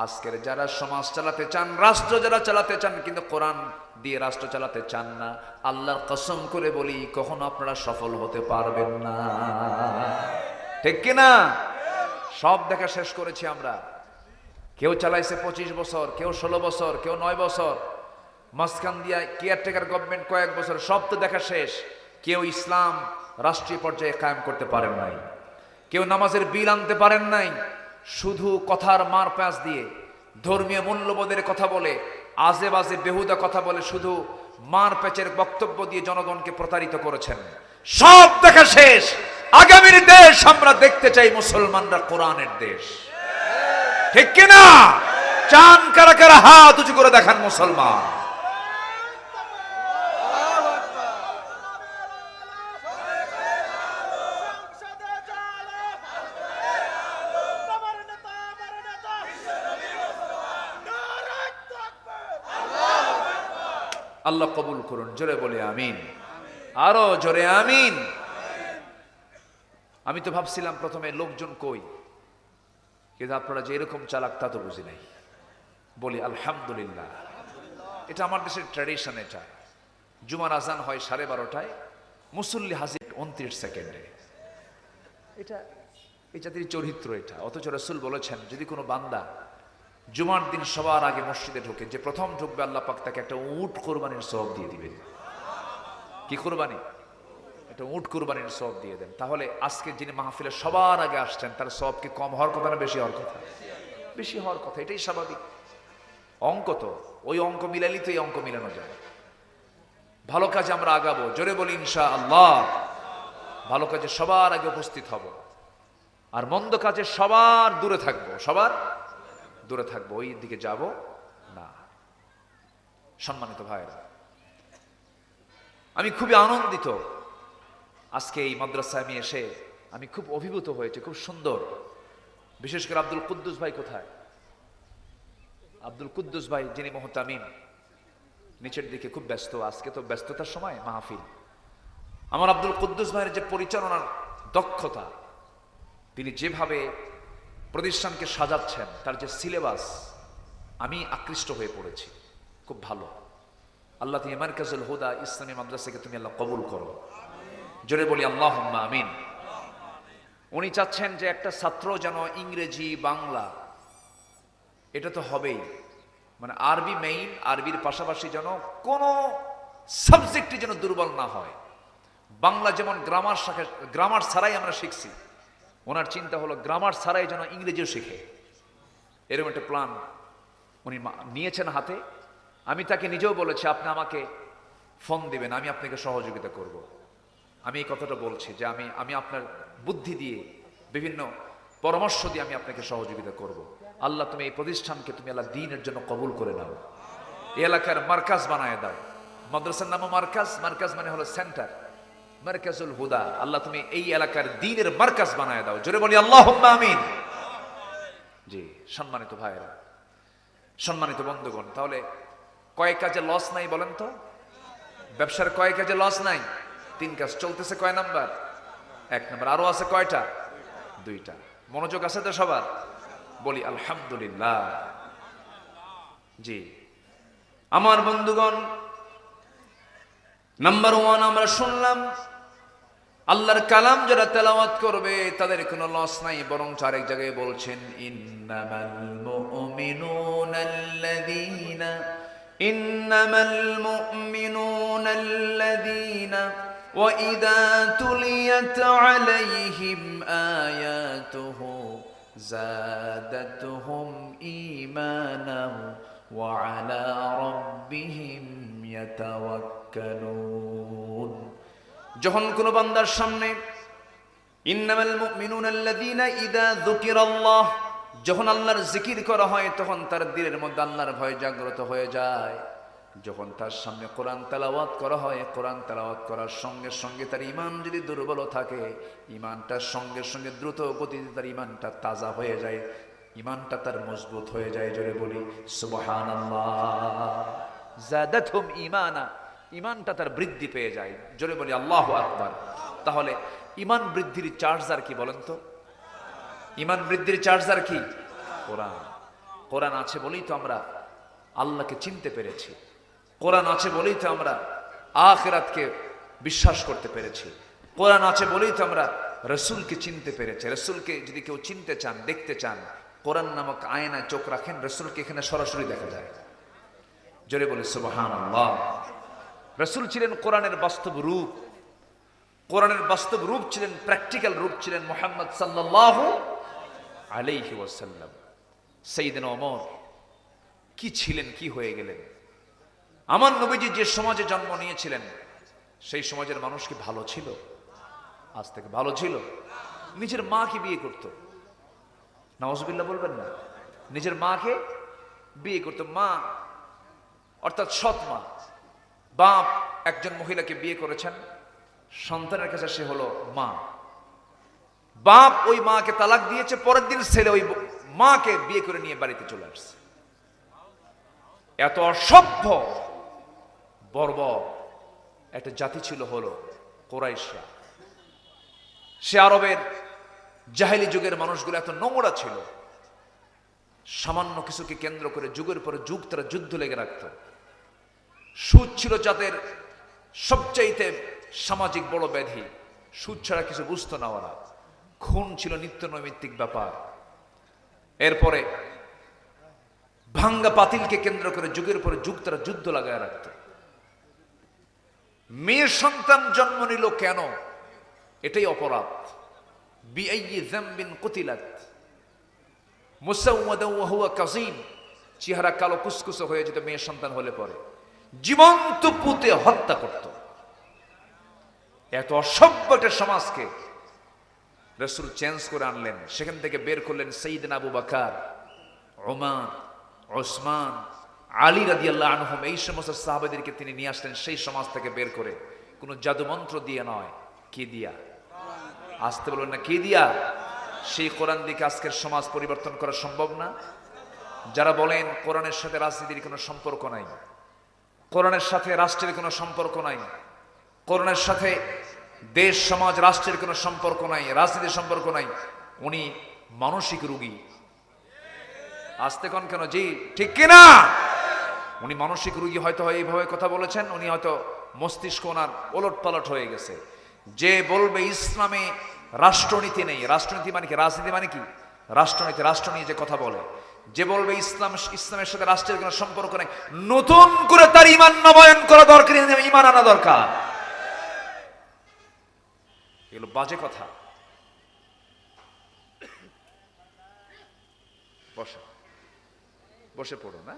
আজকের যারা সমাজ চালাতে চান, রাষ্ট্র যারা চালাতে চান, কিন্তু কোরআন দিয়ে রাষ্ট্র চালাতে চান না, আল্লাহর কসম করে বলি কখনো আপনারা সফল হতে পারবেন না। ঠিক কিনা? সব দেখা শেষ করেছি আমরা। কেউ চালাইছে 25 বছর, কেউ 16 বছর, কেউ 9 বছর, মাঝখান দিয়া কেয়ারটেকার গভর্নমেন্ট কয়েক বছর, সব তো দেখা শেষ। কেউ ইসলাম রাষ্ট্রীয় পর্যায়ে কায়েম করতে পারেন নাই, কেউ নামাজের বিল আনতে পারেন নাই। শুধু কথার মার প্যাঁচ দিয়ে, ধর্মীয় মূল্যবোধের কথা বলে, আজে বাজে বেহুদা কথা বলে, শুধু মার প্যাচের বক্তব্য দিয়ে জনগণকে প্রতারিত করেছেন। সব দেখা শেষ। আগামীর দেশ আমরা দেখতে চাই মুসলমানরা কোরআনের দেশ। ঠিক কিনা? চান কারা কারা? হাত উঁচু করে দেখান মুসলমান। আল্লাহ কবুল করুন। জোরে বলে আমিন, আরো জোরে আমিন। আমি তো ভাবছিলাম প্রথমে লোকজন কই, কিন্তু আপনারা যে এরকম চালাক তা তো বুঝি নাই। বলি আলহামদুলিল্লাহ। এটা আমার দেশের ট্র্যাডিশন। এটা জুমার আজান হয় 12:30টায়, মুসল্লি হাজির 29 সেকেন্ডে। এটা এই জাতির চরিত্র এটা। অথচ রাসূল বলেছেন, যদি কোনো বান্দা জুমার দিন সবার আগে মসজিদে ঢোকে, যে প্রথম ঢুকবে আল্লাহ পাক তাকে একটা উট কোরবানির সওয়াব দিয়ে দিবেন। কি কোরবানি? একটা উট কোরবানির সওয়াব দিয়ে দেন। তাহলে আজকে যিনি মাহফিলে সবার আগে আসছেন, তার সওয়াব কি কম হওয়ার কথা না বেশি হওয়ার কথা? বেশি হওয়ার কথা। এটাই স্বাভাবিক। অঙ্ক তো ওই অঙ্ক মিলাইলেই তো এই অঙ্ক মিলানো যায়। ভালো কাজে আমরা আগাবো। জোরে বলি ইনশাআল্লাহ। ভালো কাজে সবার আগে উপস্থিত হব, আর মন্দ কাজে সবার দূরে থাকবো, সবার দূরে থাকবো, ওই দিকে যাব না। সম্মানিত ভাইরা, আমি খুবই আনন্দিত আজকে এই মাদ্রাসায় আমি এসে। আমি খুব অভিভূত হয়েছে। খুব সুন্দর বিশেষ করে আব্দুল কুদ্দুস ভাই কোথায়? আব্দুল কুদ্দুস ভাই যিনি মুহতামিম, নিচের দিকে খুব ব্যস্ত, আজকে তো ব্যস্ততার সময় মাহফিল। আমার আব্দুল কুদ্দুস ভাইয়ের যে পরিচালনার দক্ষতা, তিনি যেভাবে প্রতিষ্ঠানকে সাজাচ্ছেন, তার যে সিলেবাস, আমি আকৃষ্ট হয়ে পড়েছি, খুব ভালো। আল্লাহ তুমি মারকাজুল হুদা ইসলামী মাদ্রাসাকে তুমি আল্লাহ কবুল করো, জোরে বলি আল্লাহুম্মা আমিন। উনি চাচ্ছেন যে একটা ছাত্র যেন ইংরেজি বাংলা এটা তো হবেই, মানে আরবি মেইন, আরবির পাশাপাশি যেন কোনো সাবজেক্টই যেন দুর্বল না হয়। বাংলা যেমন গ্রামার ছাড়াই আমরা শিখছি, ওনার চিন্তা হলো গ্রামার ছাড়াই যেন ইংরেজিও শিখে, এরকম একটা প্ল্যান উনি নিয়েছেন হাতে। আমি তাকে নিজেও বলেছি আপনি আমাকে ফোন দিবেন, আমি আপনাকে সহযোগিতা করব। আমি এই কথাটা বলছি যে আমি আপনার বুদ্ধি দিয়ে, বিভিন্ন পরামর্শ দিয়ে আমি আপনাকে সহযোগিতা করব। আল্লাহ তুমি এই প্রতিষ্ঠানকে তুমি আল্লাহ দ্বীনের জন্য কবুল করে নাও, এই এলাকার মার্কাজ বানায় দাও। মাদ্রাসার নামও মার্কাজ, মার্কাজ মানে হলো সেন্টার, মারকাজুল হুদা। আল্লাহ তুমি এই এলাকার দ্বীনের মার্কাজ বানায় দাও, জোরে বলি আল্লাহুম্মা আমিন। জি সম্মানিত ভাইয়েরা, সম্মানিত বন্ধুগণ, তাহলে কয় কাজে লস নাই বলেন তো? ব্যবসার কয় কাজে লস নাই? 3 কাজ চলতেছে। কয় নাম্বার? 1 নাম্বার। আরো আছে কয়টা? 2টা। মনোযোগ আছে তো সবার? বলি আলহামদুলিল্লাহ। জি আমার বন্ধুগণ, নাম্বার 1 আমরা শুনলাম, আল্লাহর কালাম যারা তেলাওয়াত করবে তাদের কোনো লস নাই, বরং আরেক জায়গায় বলছেন ইন্নামাল মুমিনুনাল্লাযীনা ওয়া ইযা তুলিয়াত আলাইহিম আয়াতুহু যাদাতুহুম ঈমানান ওয়া আলা রাব্বিহিম ইয়াতাওয়াক্কালুন। যখন কোন বান্দার সামনে ইন্নামাল মুমিনুনাল্লাযীনা ইযা যুকিরাল্লাহ, যখন আল্লাহর জিকির করা হয় তখন তার দিলের মধ্যে আল্লাহর ভয় জাগ্রত হয়ে যায়। যখন তার সামনে কোরআন তেলাওয়াত করা হয়, কোরআন তেলাওয়াত করার সঙ্গে সঙ্গে তার ঈমান যদি দুর্বল থাকে, ঈমানটার সঙ্গে সঙ্গে দ্রুত গতিতে তার ঈমানটা তাজা হয়ে যায়, ঈমানটা তার মজবুত হয়ে যায়। জোরে বলি সুবহানাল্লাহ। যাদাতহুম ঈমানা, ঈমানটা তার বৃদ্ধি পেয়ে যায়। জোরে বলি আল্লাহু আকবার। তাহলে ঈমান বৃদ্ধির চার্জার কি বলেন তো? ঈমান বৃদ্ধির চার্জার কি? কোরআন। কোরআন আছে বলেই তো আমরা আল্লাহকে চিনতে পেরেছি, কোরআন আছে বলেই তো আমরা আখিরাতকে বিশ্বাস করতে পেরেছি, কোরআন আছে বলেই তো আমরা রাসূলকে চিনতে পেরেছি। রাসূলকে যদি কেউ চিনতে চান, দেখতে চান, কোরআন নামক আয়নায় চোখ রাখেন, রাসূলকে এখানে সরাসরি দেখা যায়। জোরে বলি সুবহানাল্লাহ। রাসূল ছিলেন কোরআনের বাস্তব রূপ, কোরআনের বাস্তব রূপ ছিলেন, প্র্যাকটিক্যাল রূপ ছিলেন মুহাম্মদ সাল্লাল্লাহু আলাইহি ওয়াসাল্লাম। সাইয়েদনা ওমর কি ছিলেন, কি হয়ে গেলেন? আমার নবীজি যে সমাজে জন্ম নিয়েছিলেন সেই সমাজের মানুষ কি ভালো ছিল? আজ থেকে ভালো ছিল? নিজের মাকে বিয়ে করত, নাউজুবিল্লাহ বলবেন না, নিজের মাকে বিয়ে করত। মা অর্থাৎ সৎ মা, বাপ একজন মহিলাকে বিয়ে করেছেন, সন্তানের কাছে সে হলো মা। বাপ ওই মাকে তালাক দিয়েছে, পরের দিন ছেলে ওই মাকে বিয়ে করে নিয়ে বাড়িতে চলে আসছে। এত অসভ্য বর্বর একটা জাতি ছিল হলো কুরাইশরা। সে আরবের জাহেলি যুগের মানুষগুলো এত নোংরা ছিল, সামান্য কিছুকে কেন্দ্র করে যুগের পরে যুগ তারা যুদ্ধ লেগে রাখত। সুদ ছিল যাদের সবচাইতে সামাজিক বড় ব্যাধি, সুদ ছাড়া কিছু বুঝতো না ওরা। খুন ছিল নিত্য নৈমিত্তিক ব্যাপার। এরপরে ভাঙ্গা পাতিলকে কেন্দ্র করে যুগের পরে যুগ তারা যুদ্ধ লাগায় রাখত। মেয়ের সন্তান জন্ম নিল কেন? এটাই অপরাধ। বিআইয়ি যামবিন কুতিলাত মুসাওয়াদান ওয়া হুয়া কাযীম, চেহারা কালো কুসকুসে হয়ে যেত মেয়ের সন্তান হলে পরে, জীবন্ত পুঁতে হত্যা করত। এত অসভ্য একটা সমাজকে রাসূল চেঞ্জ করে আনলেন। সেখান থেকে বের করলেন সাইয়েদনা আবু বকর, ওমর, ওসমান, আলী রাদিয়াল্লাহু আনহুম। এই সমস্ত সাহাবাদেরকে তিনি নিয়ে আসলেন সেই সমাজ থেকে বের করে, কোনো জাদু মন্ত্র দিয়ে নয়। কি দিয়া? আসতে বলবেন না, কি দিয়া? সেই কোরআন দিকে আজকের সমাজ পরিবর্তন করা সম্ভব না? যারা বলেন কোরআনের সাথে রাজনীতির কোনো সম্পর্ক নাই, কোরআনের সাথে রাষ্ট্রের কোনো সম্পর্ক নাই, কোরআনের সাথে দেশ সমাজ রাষ্ট্রের কোনো সম্পর্ক নাই, রাজনীতির সম্পর্ক নাই, উনি মানসিক রোগী। আসতে কোন কেন? জি ঠিক কিনা? উনি মানসিক রোগী হয়তো এইভাবে কথা বলেছেন, উনি হয়তো মস্তিষ্ক ওনার ওলট পালট হয়ে গেছে। যে বলবে ইসলামে রাষ্ট্রনীতি নেই, রাষ্ট্রনীতি মানে কি? রাজনীতি মানে কি? রাষ্ট্রনীতি, রাষ্ট্র নিয়ে যে কথা বলে, যে বলবে ইসলামের সাথে রাষ্ট্রের কোনো সম্পর্ক নেই, নতুন করে তার ঈমান নবায়ন করা দরকার, ঈমান আনা দরকার। এগুলো বাজে কথা। বসে বসে পড়ো না?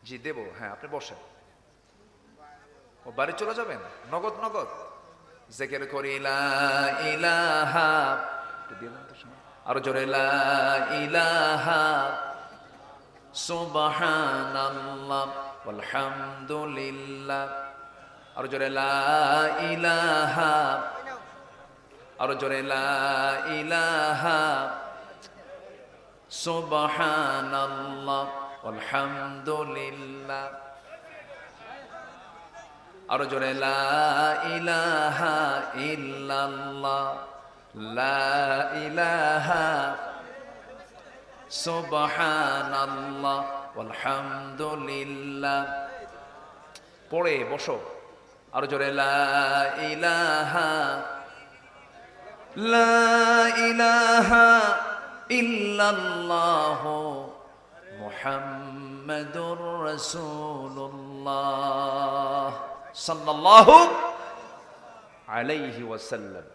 জি দেব, হ্যাঁ আপনি বসেন। ও বাড়ি চলে যাবেন? নগদ নগদ জিকির করি লা ইলাহা, আরো জোরে লা ইলাহা সুবহানাল্লাহ ওয়ালহামদুলিল্লাহ, আরো জোরে লা ইলাহা, আরো জোরে লা ইলাহা সুবহানাল্লাহ ওয়ালহামদুলিল্লাহ, আরো জোরে লা ইলাহা ইল্লাল্লাহ, লা ইলাহা সুবহানাল্লাহ ওয়ালহামদুলিল্লাহ। পড়ে বসো। আরো জোরে লা ইলাহা, লা ইলাহা ইল্লাল্লাহ মুহাম্মাদুর রাসূলুল্লাহ সাল্লাল্লাহু আলাইহি ওয়াসাল্লাম।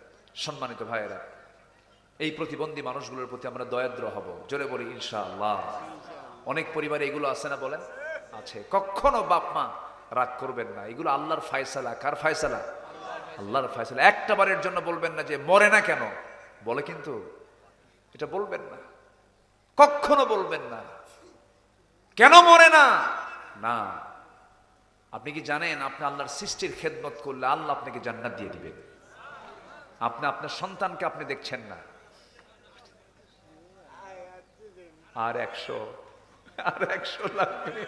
সম্মানিত ভাইয়েরা, এই প্রতিবন্ধী মানুষগুলোর প্রতি আমরা দয়াদ্র হব। জোরে বলি ইনশাআল্লাহ। অনেক পরিবারে এগুলো আছে না? বলেন আছে। কখনো বাপ মা রাগ করবেন না, এগুলো আল্লাহর ফয়সালা। কার ফয়সালা? আল্লাহর ফয়সালা। একটা বারের জন্য বলবেন না যে মরে না কেন, বলে কিন্তু এটা বলবেন না, কখনো বলবেন না কেন মরে না। না, আপনি কি জানেন আপনি আল্লাহর সৃষ্টির খেদমত করলে আল্লাহ আপনাকে জান্নাত দিয়ে দিবেন? আপনি আপনার সন্তানকে আপনি দেখছেন না, আর 100 লাগবে।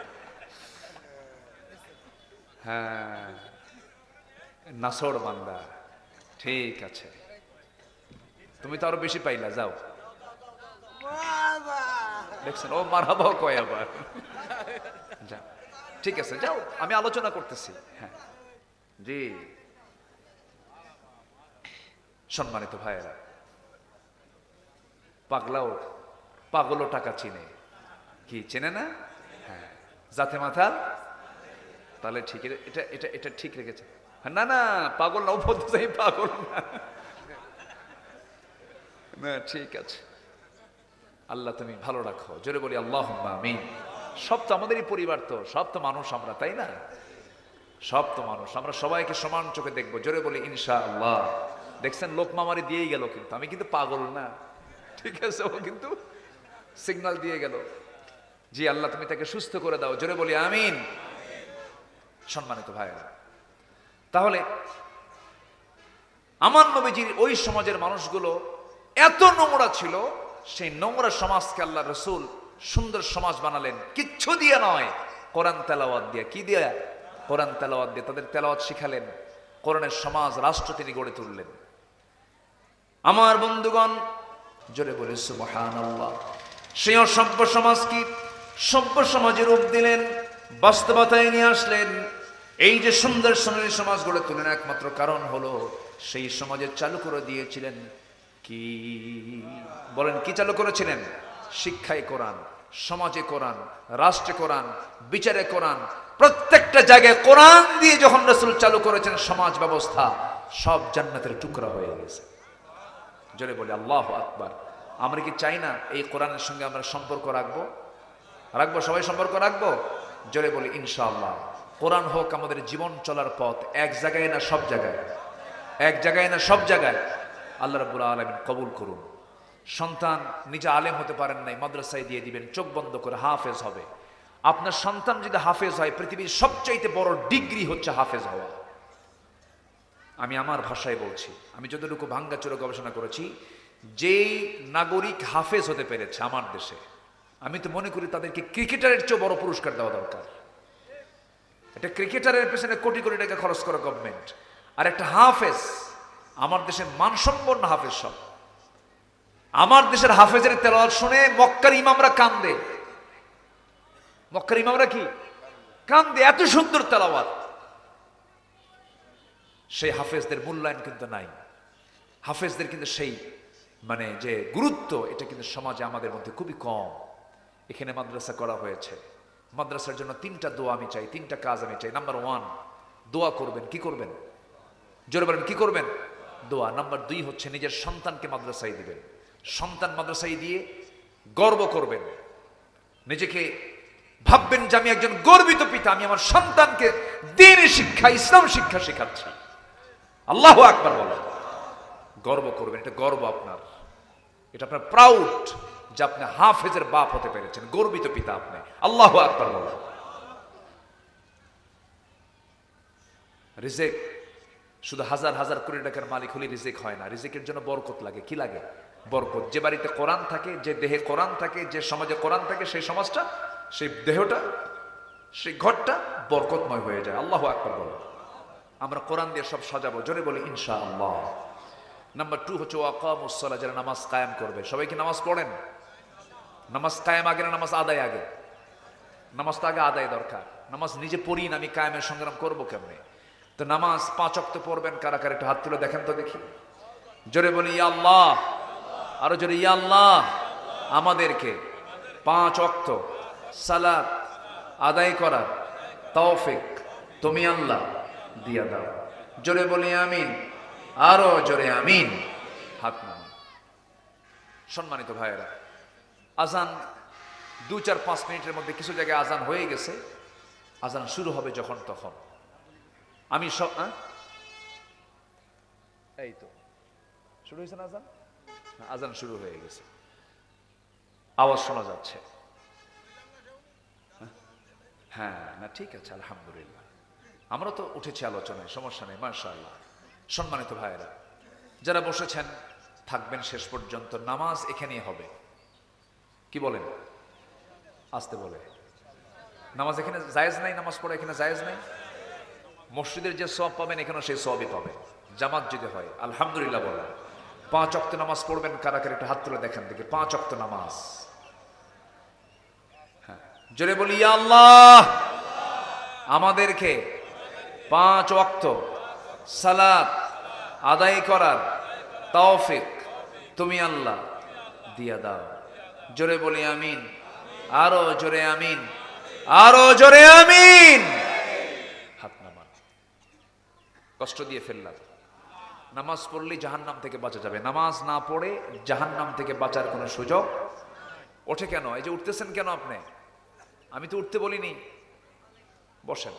হ্যাঁ, নাসর বান্দা, ঠিক আছে, তুমি তো আরো বেশি পাইলা, যাও। দেখছেন ও মারহাবাও কয় আবার। যাও, ঠিক আছে, যাও, আমি আলোচনা করতেছি। হ্যাঁ জি। সম্মানিত ভাইয়েরা, পাগলও টাকা চিনে, কি চেনে না? হ্যাঁ, জাতে মাথাল, তাহলে ঠিক, এটা এটা এটা ঠিক রেখেছে। না না, পাগল না, বলতে পাগল না, না ঠিক আছে। আল্লাহ তুমি ভালো রাখো। জোরে বলি আল্লাহুম্মা আমিন। সব তো আমাদেরই পরিবার, তো সব তো মানুষ আমরা, তাই না? সব তো মানুষ, আমরা সবাইকে সমান চোখে দেখবো। জোরে বলি ইনশাআল্লাহ। দেখছেন লোক মামারি দিয়েই গেল, কিন্তু আমি কিন্তু পাগল না, ঠিক আছে? ও কিন্তু সিগন্যাল দিয়ে গেল, জি আল্লাহ তুমি তাকে সুস্থ করে দাও। জোরে বলি আমিন। সম্মানিত ভাইরা, তাহলে আমার নবীজির ওই সমাজের মানুষগুলো এত নোংরা ছিল, সেই নোংরা সমাজকে আল্লাহ রসুল সুন্দর সমাজ বানালেন। কিচ্ছু দিয়ে নয়, কোরআন তেলাওয়াত দিয়ে। কি দিয়ে? কোরআন তেলাওয়াত দিয়ে তাদের তেলাওয়াত শিখালেন। কোরআনের সমাজ, রাষ্ট্র তিনি গড়ে তুললেন। আমার বন্ধুগণ, জোরে বলে সুবহানাল্লাহ। সেই অসভ্য সমাজ কি সভ্য সমাজের রূপ দিলেন, বাস্তবতায় নিয়ে আসলেন। এই যে সুন্দর সোনালী সমাজ গড়ে তুলেন, একমাত্র কারণ হলো সেই সমাজে চালু করে দিয়েছিলেন কি? বলেন, কি চালু করেছিলেন? শিক্ষায় কোরআন, সমাজে কোরআন, রাষ্ট্রে কোরআন, বিচারে কোরআন, প্রত্যেকটা জায়গায় কোরআন দিয়ে যখন রাসূল চালু করেছেন সমাজ ব্যবস্থা, সব জান্নাতের টুকরা হয়ে গেছে। জোরে বলি আল্লাহু আকবার। আমরা কি চাই না এই কোরআনের সঙ্গে আমরা সম্পর্ক রাখবো? সবাই সম্পর্ক রাখবো। জোরে বলি ইনশাআল্লাহ। কোরআন হোক আমাদের জীবন চলার পথ, এক জায়গায় না সব জায়গায়, এক জায়গায় না সব জায়গায়। আল্লাহ রাব্বুল আলামিন কবুল করুন। সন্তান নিজে আলেম হতে পারেন নাই, মাদ্রাসায় দিয়ে দিবেন, চোখ বন্ধ করে হাফেজ হবে। আপনার সন্তান যদি হাফেজ হয়, পৃথিবীর সবচাইতে বড় ডিগ্রি হচ্ছে হাফেজ হওয়া। আমি আমার ভাষায় বলছি, আমি যতটুকু ভাঙ্গাচোরা গবেষণা করেছি, যেই নাগরিক হাফেজ হতে পেরেছে আমার দেশে, আমি তো মনে করি তাদেরকে ক্রিকেটারের চেয়ে বড় পুরস্কার দেওয়া দরকার। একটা ক্রিকেটারের পেছনে কোটি কোটি টাকা খরচ করে গভর্নমেন্ট, আর একটা হাফেজ, আমার দেশের মানসম্পন্ন হাফেজ সব। আমার দেশের হাফেজের তেলাওয়াত শুনে মক্কার ইমামরা কান্দে। মক্কার ইমামরা কি কান্দে, এত সুন্দর তেলাওয়াত। সেই হাফেজদের মূল্যায়ন কিন্তু নাই। হাফেজদের কিন্তু সেই মানে যে গুরুত্ব, এটা কিন্তু সমাজে আমাদের মধ্যে খুবই কম। এখানে মাদ্রাসা করা হয়েছে, মাদ্রাসার জন্য 3টা দোয়া আমি চাই, 3টা কাজ আমি চাই। নাম্বার 1, দোয়া করবেন। কি করবেন? জোরে বলেন, কি করবেন? দোয়া। নাম্বার 2 হচ্ছে নিজের সন্তানকে মাদ্রাসায় দিবেন। সন্তান মাদ্রাসায় দিয়ে গর্ব করবেন, নিজেকে ভাববেন যে আমি একজন গর্বিত পিতা, আমি আমার সন্তানকে দ্বীনি শিক্ষা, ইসলাম শিক্ষা শেখাচ্ছি। আল্লাহু আকবার বলেন। গর্ব করবেন, এটা গর্ব আপনার, এটা আপনার প্রাউড যে আপনি হাফেজের বাপ হতে পেরেছেন, গর্বিত পিতা আপনি। আল্লাহু আকবার বলেন। রিজিক শুধু হাজার হাজার কোটি টাকার মালিক হলে রিজিক হয় না, রিজিকের জন্য বরকত লাগে। কি লাগে? বরকত। যে বাড়িতে কোরআন থাকে, যে দেহে কোরআন থাকে, যে সমাজে কোরআন থাকে, সেই সমাজটা, সেই দেহটা, সেই ঘরটা বরকতময় হয়ে যায়। আল্লাহু আকবার বলেন। আমরা কোরআন দিয়ে সব সাজাবো, জোরে বলি ইনশাআল্লাহ। নাম্বার 2 হচ্ছে ওয়াকামুস সালাহ, যারা নামাজ কায়েম করবে। সবাই কি নামাজ পড়েন? নামাজ কায়েম আগে না নামাজ আদায় আগে? নামাজ তো আগে আদায় দরকার। নামাজ নিজে পড়ি না, আমি কায়েমের সংগ্রাম করবো কেমনে? তো নামাজ 5 ওয়াক্ত পড়বেন। কারা কারা একটু হাত তুলে দেখেন তো দেখি। জোরে বলি ইয়া আল্লাহ, আরো জোরে ইয়া আল্লাহ। আমাদেরকে 5 ওয়াক্ত সালাত আদায় করার তৌফিক তুমি আল্লাহ দিয়া দাও। জোরে বলি আমিন, আরো জোরে আমিন। হাত নামান। সম্মানিত ভাইয়েরা, আজান 2-4-5 মিনিটের মধ্যে কিছু জায়গায় আজান হয়ে গেছে। আজান শুরু হবে যখন তখন। আমি সব এই তো শুরু হয়েছে না আজান? আজান শুরু হয়ে গেছে, আওয়াজ শোনা যাচ্ছে। হ্যাঁ, না ঠিক আছে, আলহামদুলিল্লাহ। আমরা তো উঠেছি আলোচনায়, সমস্যা নেই, মাশাআল্লাহ। সম্মানিত ভাইয়েরা, যারা বসেছেন থাকবেন শেষ পর্যন্ত। নামাজ এখানেই হবে। কি বলেন? আসতে বলে। নামাজ এখানে জায়েজ নাই, নামাজ পড়া এখানে জায়েজ নাই। মসজিদের যে সওয়াব পাবেন এখানেও সেই সওয়াবই পাবেন, জামাত যদি হয়। আলহামদুলিল্লাহ বলেন। 5 ওয়াক্ত নামাজ পড়বেন। কারা কারা একটু হাত তুলে দেখেন দেখি। 5 ওয়াক্ত নামাজ। হ্যাঁ, জোরে বলি ইয়া আল্লাহ। আমাদেরকে 5 ওয়াক্ত সালাত আদায় করার তৌফিক তুমি আল্লাহ দিয়া দাও। জোরে বলি আমিন, আরো জোরে আমিন, আরো জোরে আমিন। হাত নামান। কষ্ট দিয়ে ফেললাম। নামাজ পড়লে জাহান্নাম থেকে বাঁচা যাবে। নামাজ না পড়ে জাহান্নাম থেকে বাঁচার কোনো সুযোগ ওঠে কেন? এই যে উঠতেছেন কেন আপনি? আমি তো উঠতে বলিনি। বসেন,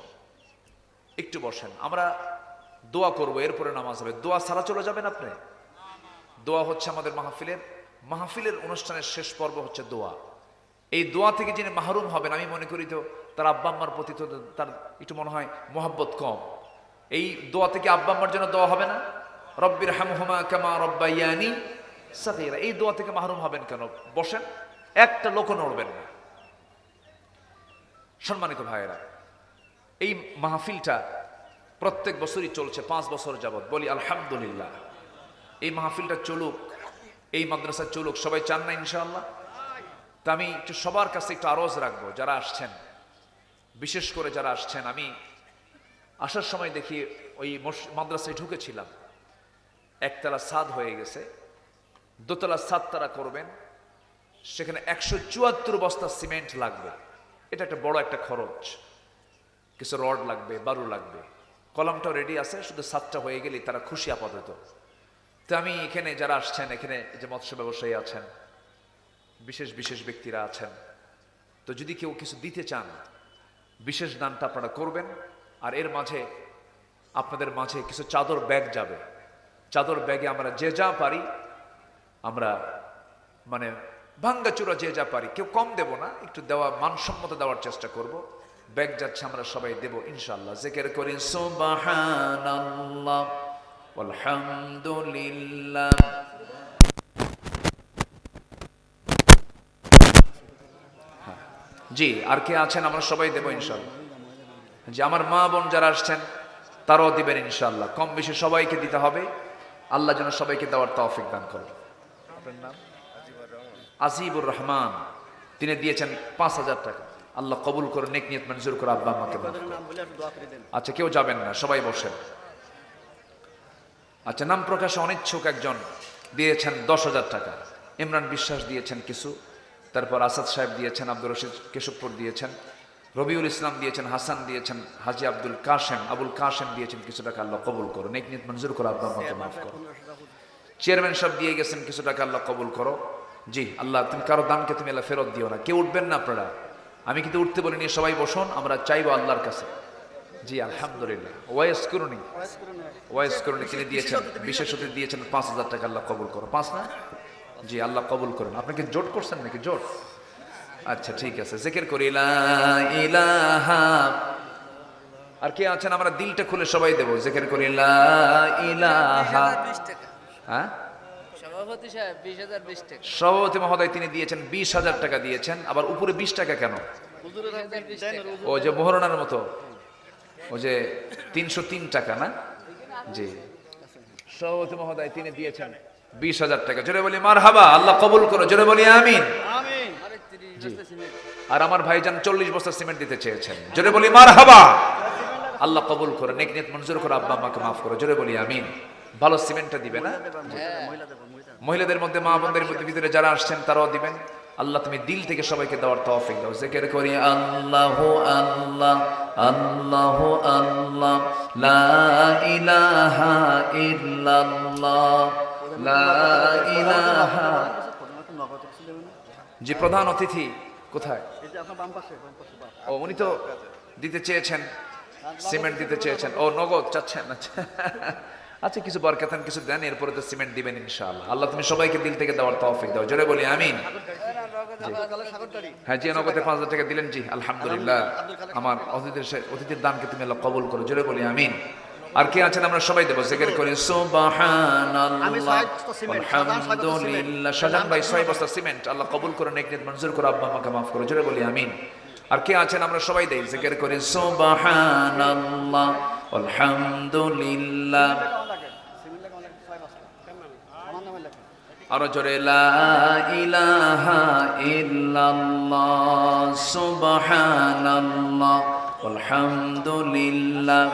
একটু বসেন। আমরা দোয়া করব, এরপরে নামাজ হবে। দোয়া ছাড়া চলে যাবেন আপনি? দোয়া হচ্ছে আমাদের মাহফিলের অনুষ্ঠানের শেষ পর্ব হচ্ছে দোয়া। এই দোয়া থেকে যিনি মাহরুম হবেন, আমি মনে করি তো তার আব্বা আম্মার প্রতি তো তার একটু মনে হয় মহব্বত কম। এই দোয়া থেকে আব্বা আম্মার জন্য দোয়া হবে না? রব্বির হামহুমা কামা রব্বায়ানি সাগীরা। এই দোয়া থেকে মাহরুম হবেন কেন? বসেন, একটা লোকও নড়বেন না। সম্মানিত ভাইয়েরা, এই মাহফিলটা প্রত্যেক বছরই চলছে, 5 বছর যাবত। বলি আলহামদুলিল্লাহ। এই মাহফিলটা চলুক, এই মাদ্রাসা চলুক, সবাই চান না ইনশাআল্লাহ? তা আমি একটু সবার কাছে একটু আরজ রাখবো, যারা আসছেন, বিশেষ করে যারা আসছেন। আমি আসার সময় দেখি ওই মাদ্রাসায় ঢুকেছিলাম, একতলা ছাদ হয়ে গেছে, দোতলা ছাদ তারা করবেন। সেখানে 174 বস্তা সিমেন্ট লাগবে। এটা একটা বড় একটা খরচ। কিছু রড লাগবে, বালু লাগবে। কলমটাও রেডি আছে, শুধু ছাদটা হয়ে গেলেই তারা খুশি আপাতত। তো আমি এখানে যারা আসছেন, এখানে যে মৎস্য ব্যবসায়ী আছেন, বিশেষ বিশেষ ব্যক্তিরা আছেন, তো যদি কেউ কিছু দিতে চান, বিশেষ দানটা আপনারা করবেন। আর এর মাঝে আপনাদের মাঝে কিছু চাদর ব্যাগ যাবে। চাদর ব্যাগে আমরা যে যা পারি, আমরা মানে ভাঙ্গাচুরা যে যা পারি, কেউ কম দেব না, একটু দেওয়া মানসম্মত দেওয়ার চেষ্টা করব। ব্যাগ যাচ্ছে, আমরা সবাই দেব ইনশাআল্লাহ। জিকির করি সুবহানাল্লাহ ওয়ালহামদুলিল্লাহ জি, আর কে আছেন? আমরা সবাই দেবো ইনশাআল্লাহ। যে আমার মা বোন যারা আসছেন তারাও দিবেন ইনশাআল্লাহ। কম বেশি সবাইকে দিতে হবে। আল্লাহ যেন সবাইকে দেওয়ার তৌফিক দান করেন। আপনার নাম? আজিবুর রহমান। তিনি দিয়েছেন 5,000 টাকা। আল্লাহ কবুল করে, নেক নিয়ত মঞ্জুর করে, আব্বা আম্মাকে মাফ করুন। আচ্ছা, কেউ যাবেন না, সবাই বসেন। আচ্ছা, নাম প্রকাশে অনিচ্ছুক একজন দিয়েছেন 10,000 টাকা। ইমরান বিশ্বাস দিয়েছেন কিছু, তারপর আসাদ সাহেব দিয়েছেন, আব্দুর রশিদ কেশবপুর দিয়েছেন, রবিউল ইসলাম দিয়েছেন, হাসান দিয়েছেন, হাজি আব্দুল কাশেম দিয়েছেন কিছু টাকা। আল্লাহ কবুল করো, নেক নিয়ত মঞ্জুর করো, আব্বা আম্মাকে মাফ করো। চেয়ারম্যান সাহেব দিয়ে গেছেন কিছু টাকা। আল্লাহ কবুল করো। জি আল্লাহ, তুমি কারো দানকে তুমি আল্লাহ ফেরত দিও না। কেউ উঠবেন না আপনারা, আমি কিন্তু উঠতে বলিনি, সবাই বসুন, আমরা চাইবো আল্লাহর কাছে। জি আলহামদুলিল্লাহ। ওয়াইস করুনি তিনি দিয়েছেন, বিশেষ অতিথি দিয়েছেন 5,000 টাকা। আল্লাহ কবুল করো। 5 না? জি আল্লাহ কবুল করুন। আপনি কি জোট করছেন নাকি? জোট? আচ্ছা ঠিক আছে, জিকির করি লা ইলাহা। আর কে আছেন? আমরা দিলটা খুলে সবাই দেবো, জিকির করি লা ইলাহা। হ্যাঁ, সভাপতি সাহেব 20,020 টাকা। সভাপতি মহোদয় তিনি দিয়েছেন 20,000 টাকা দিয়েছেন। আবার উপরে 20 টাকা কেন? ও যে মোহরণার মতো, ও যে 303 টাকা না? জি, সভাপতি মহোদয় তিনি দিয়েছেন 20,000 টাকা। জোরে বলি মারহাবা। আল্লাহ কবুল করো, জোরে বলি আমিন। জি। আর আমার ভাইজান 40 বস্তা সিমেন্ট দিতে চেয়েছেন, জোরে বলি মারহাবা। আল্লাহ কবুল করো, নেক নিয়ত মঞ্জুর করো, আব্বা আম্মাকে মাফ করো, জোরে বলি আমিন। ভালো সিমেন্টটা দিবে না? মহিলাদের মধ্যে, মা বোনদের মধ্যে ভিতরে যারা আসছেন তারাও দিবেন। আল্লাহ তুমি দিল থেকে সবাইকে দেওয়ার তৌফিক দাও। জিকির করি আল্লাহু আল্লাহ আল্লাহু আল্লাহ লা ইলাহা ইল্লাল্লাহ লা ইলাহা। জি, প্রধান অতিথি কোথায়? ও উনি তো দিতে চেয়েছেন, সিমেন্ট দিতে চেয়েছেন। ও নগদ চাচ্ছেন? আচ্ছা, কিছু বরকতান কিছু দেন, এরপরে তো সিমেন্ট দিবেন ইনশাআল্লাহ। আল্লাহ তুমি সবাইকে দিল থেকে দেওয়ার তৌফিক দাও, জোরে বলি আমিন। হ্যাঁ জি, নগদে 5,000 টাকা দিলেন। জি আলহামদুলিল্লাহ। আমার অতিথির দানকে তুমি আল্লাহ কবুল করো, জোরে বলি আমিন। আর কে আছেন? আমরা সবাই দেবো, জিকির করি সুবহানাল্লাহ আলহামদুলিল্লাহ। শাহজাহান ভাই 6 বস্তা সিমেন্ট। আল্লাহ কবুল করো, নেক নিয়ত মঞ্জুর করো, আব্বা আম্মাকে মাফ করো, জোরে বলি আমিন। আর কে আছেন? আমরা সবাই দেই, জিকির করি সুবহানাল্লাহ আলহামদুলিল্লাহ। আরো জোরে লা ইলাহা ইল্লাল্লাহ সুবহানাল্লাহ আলহামদুলিল্লাহ।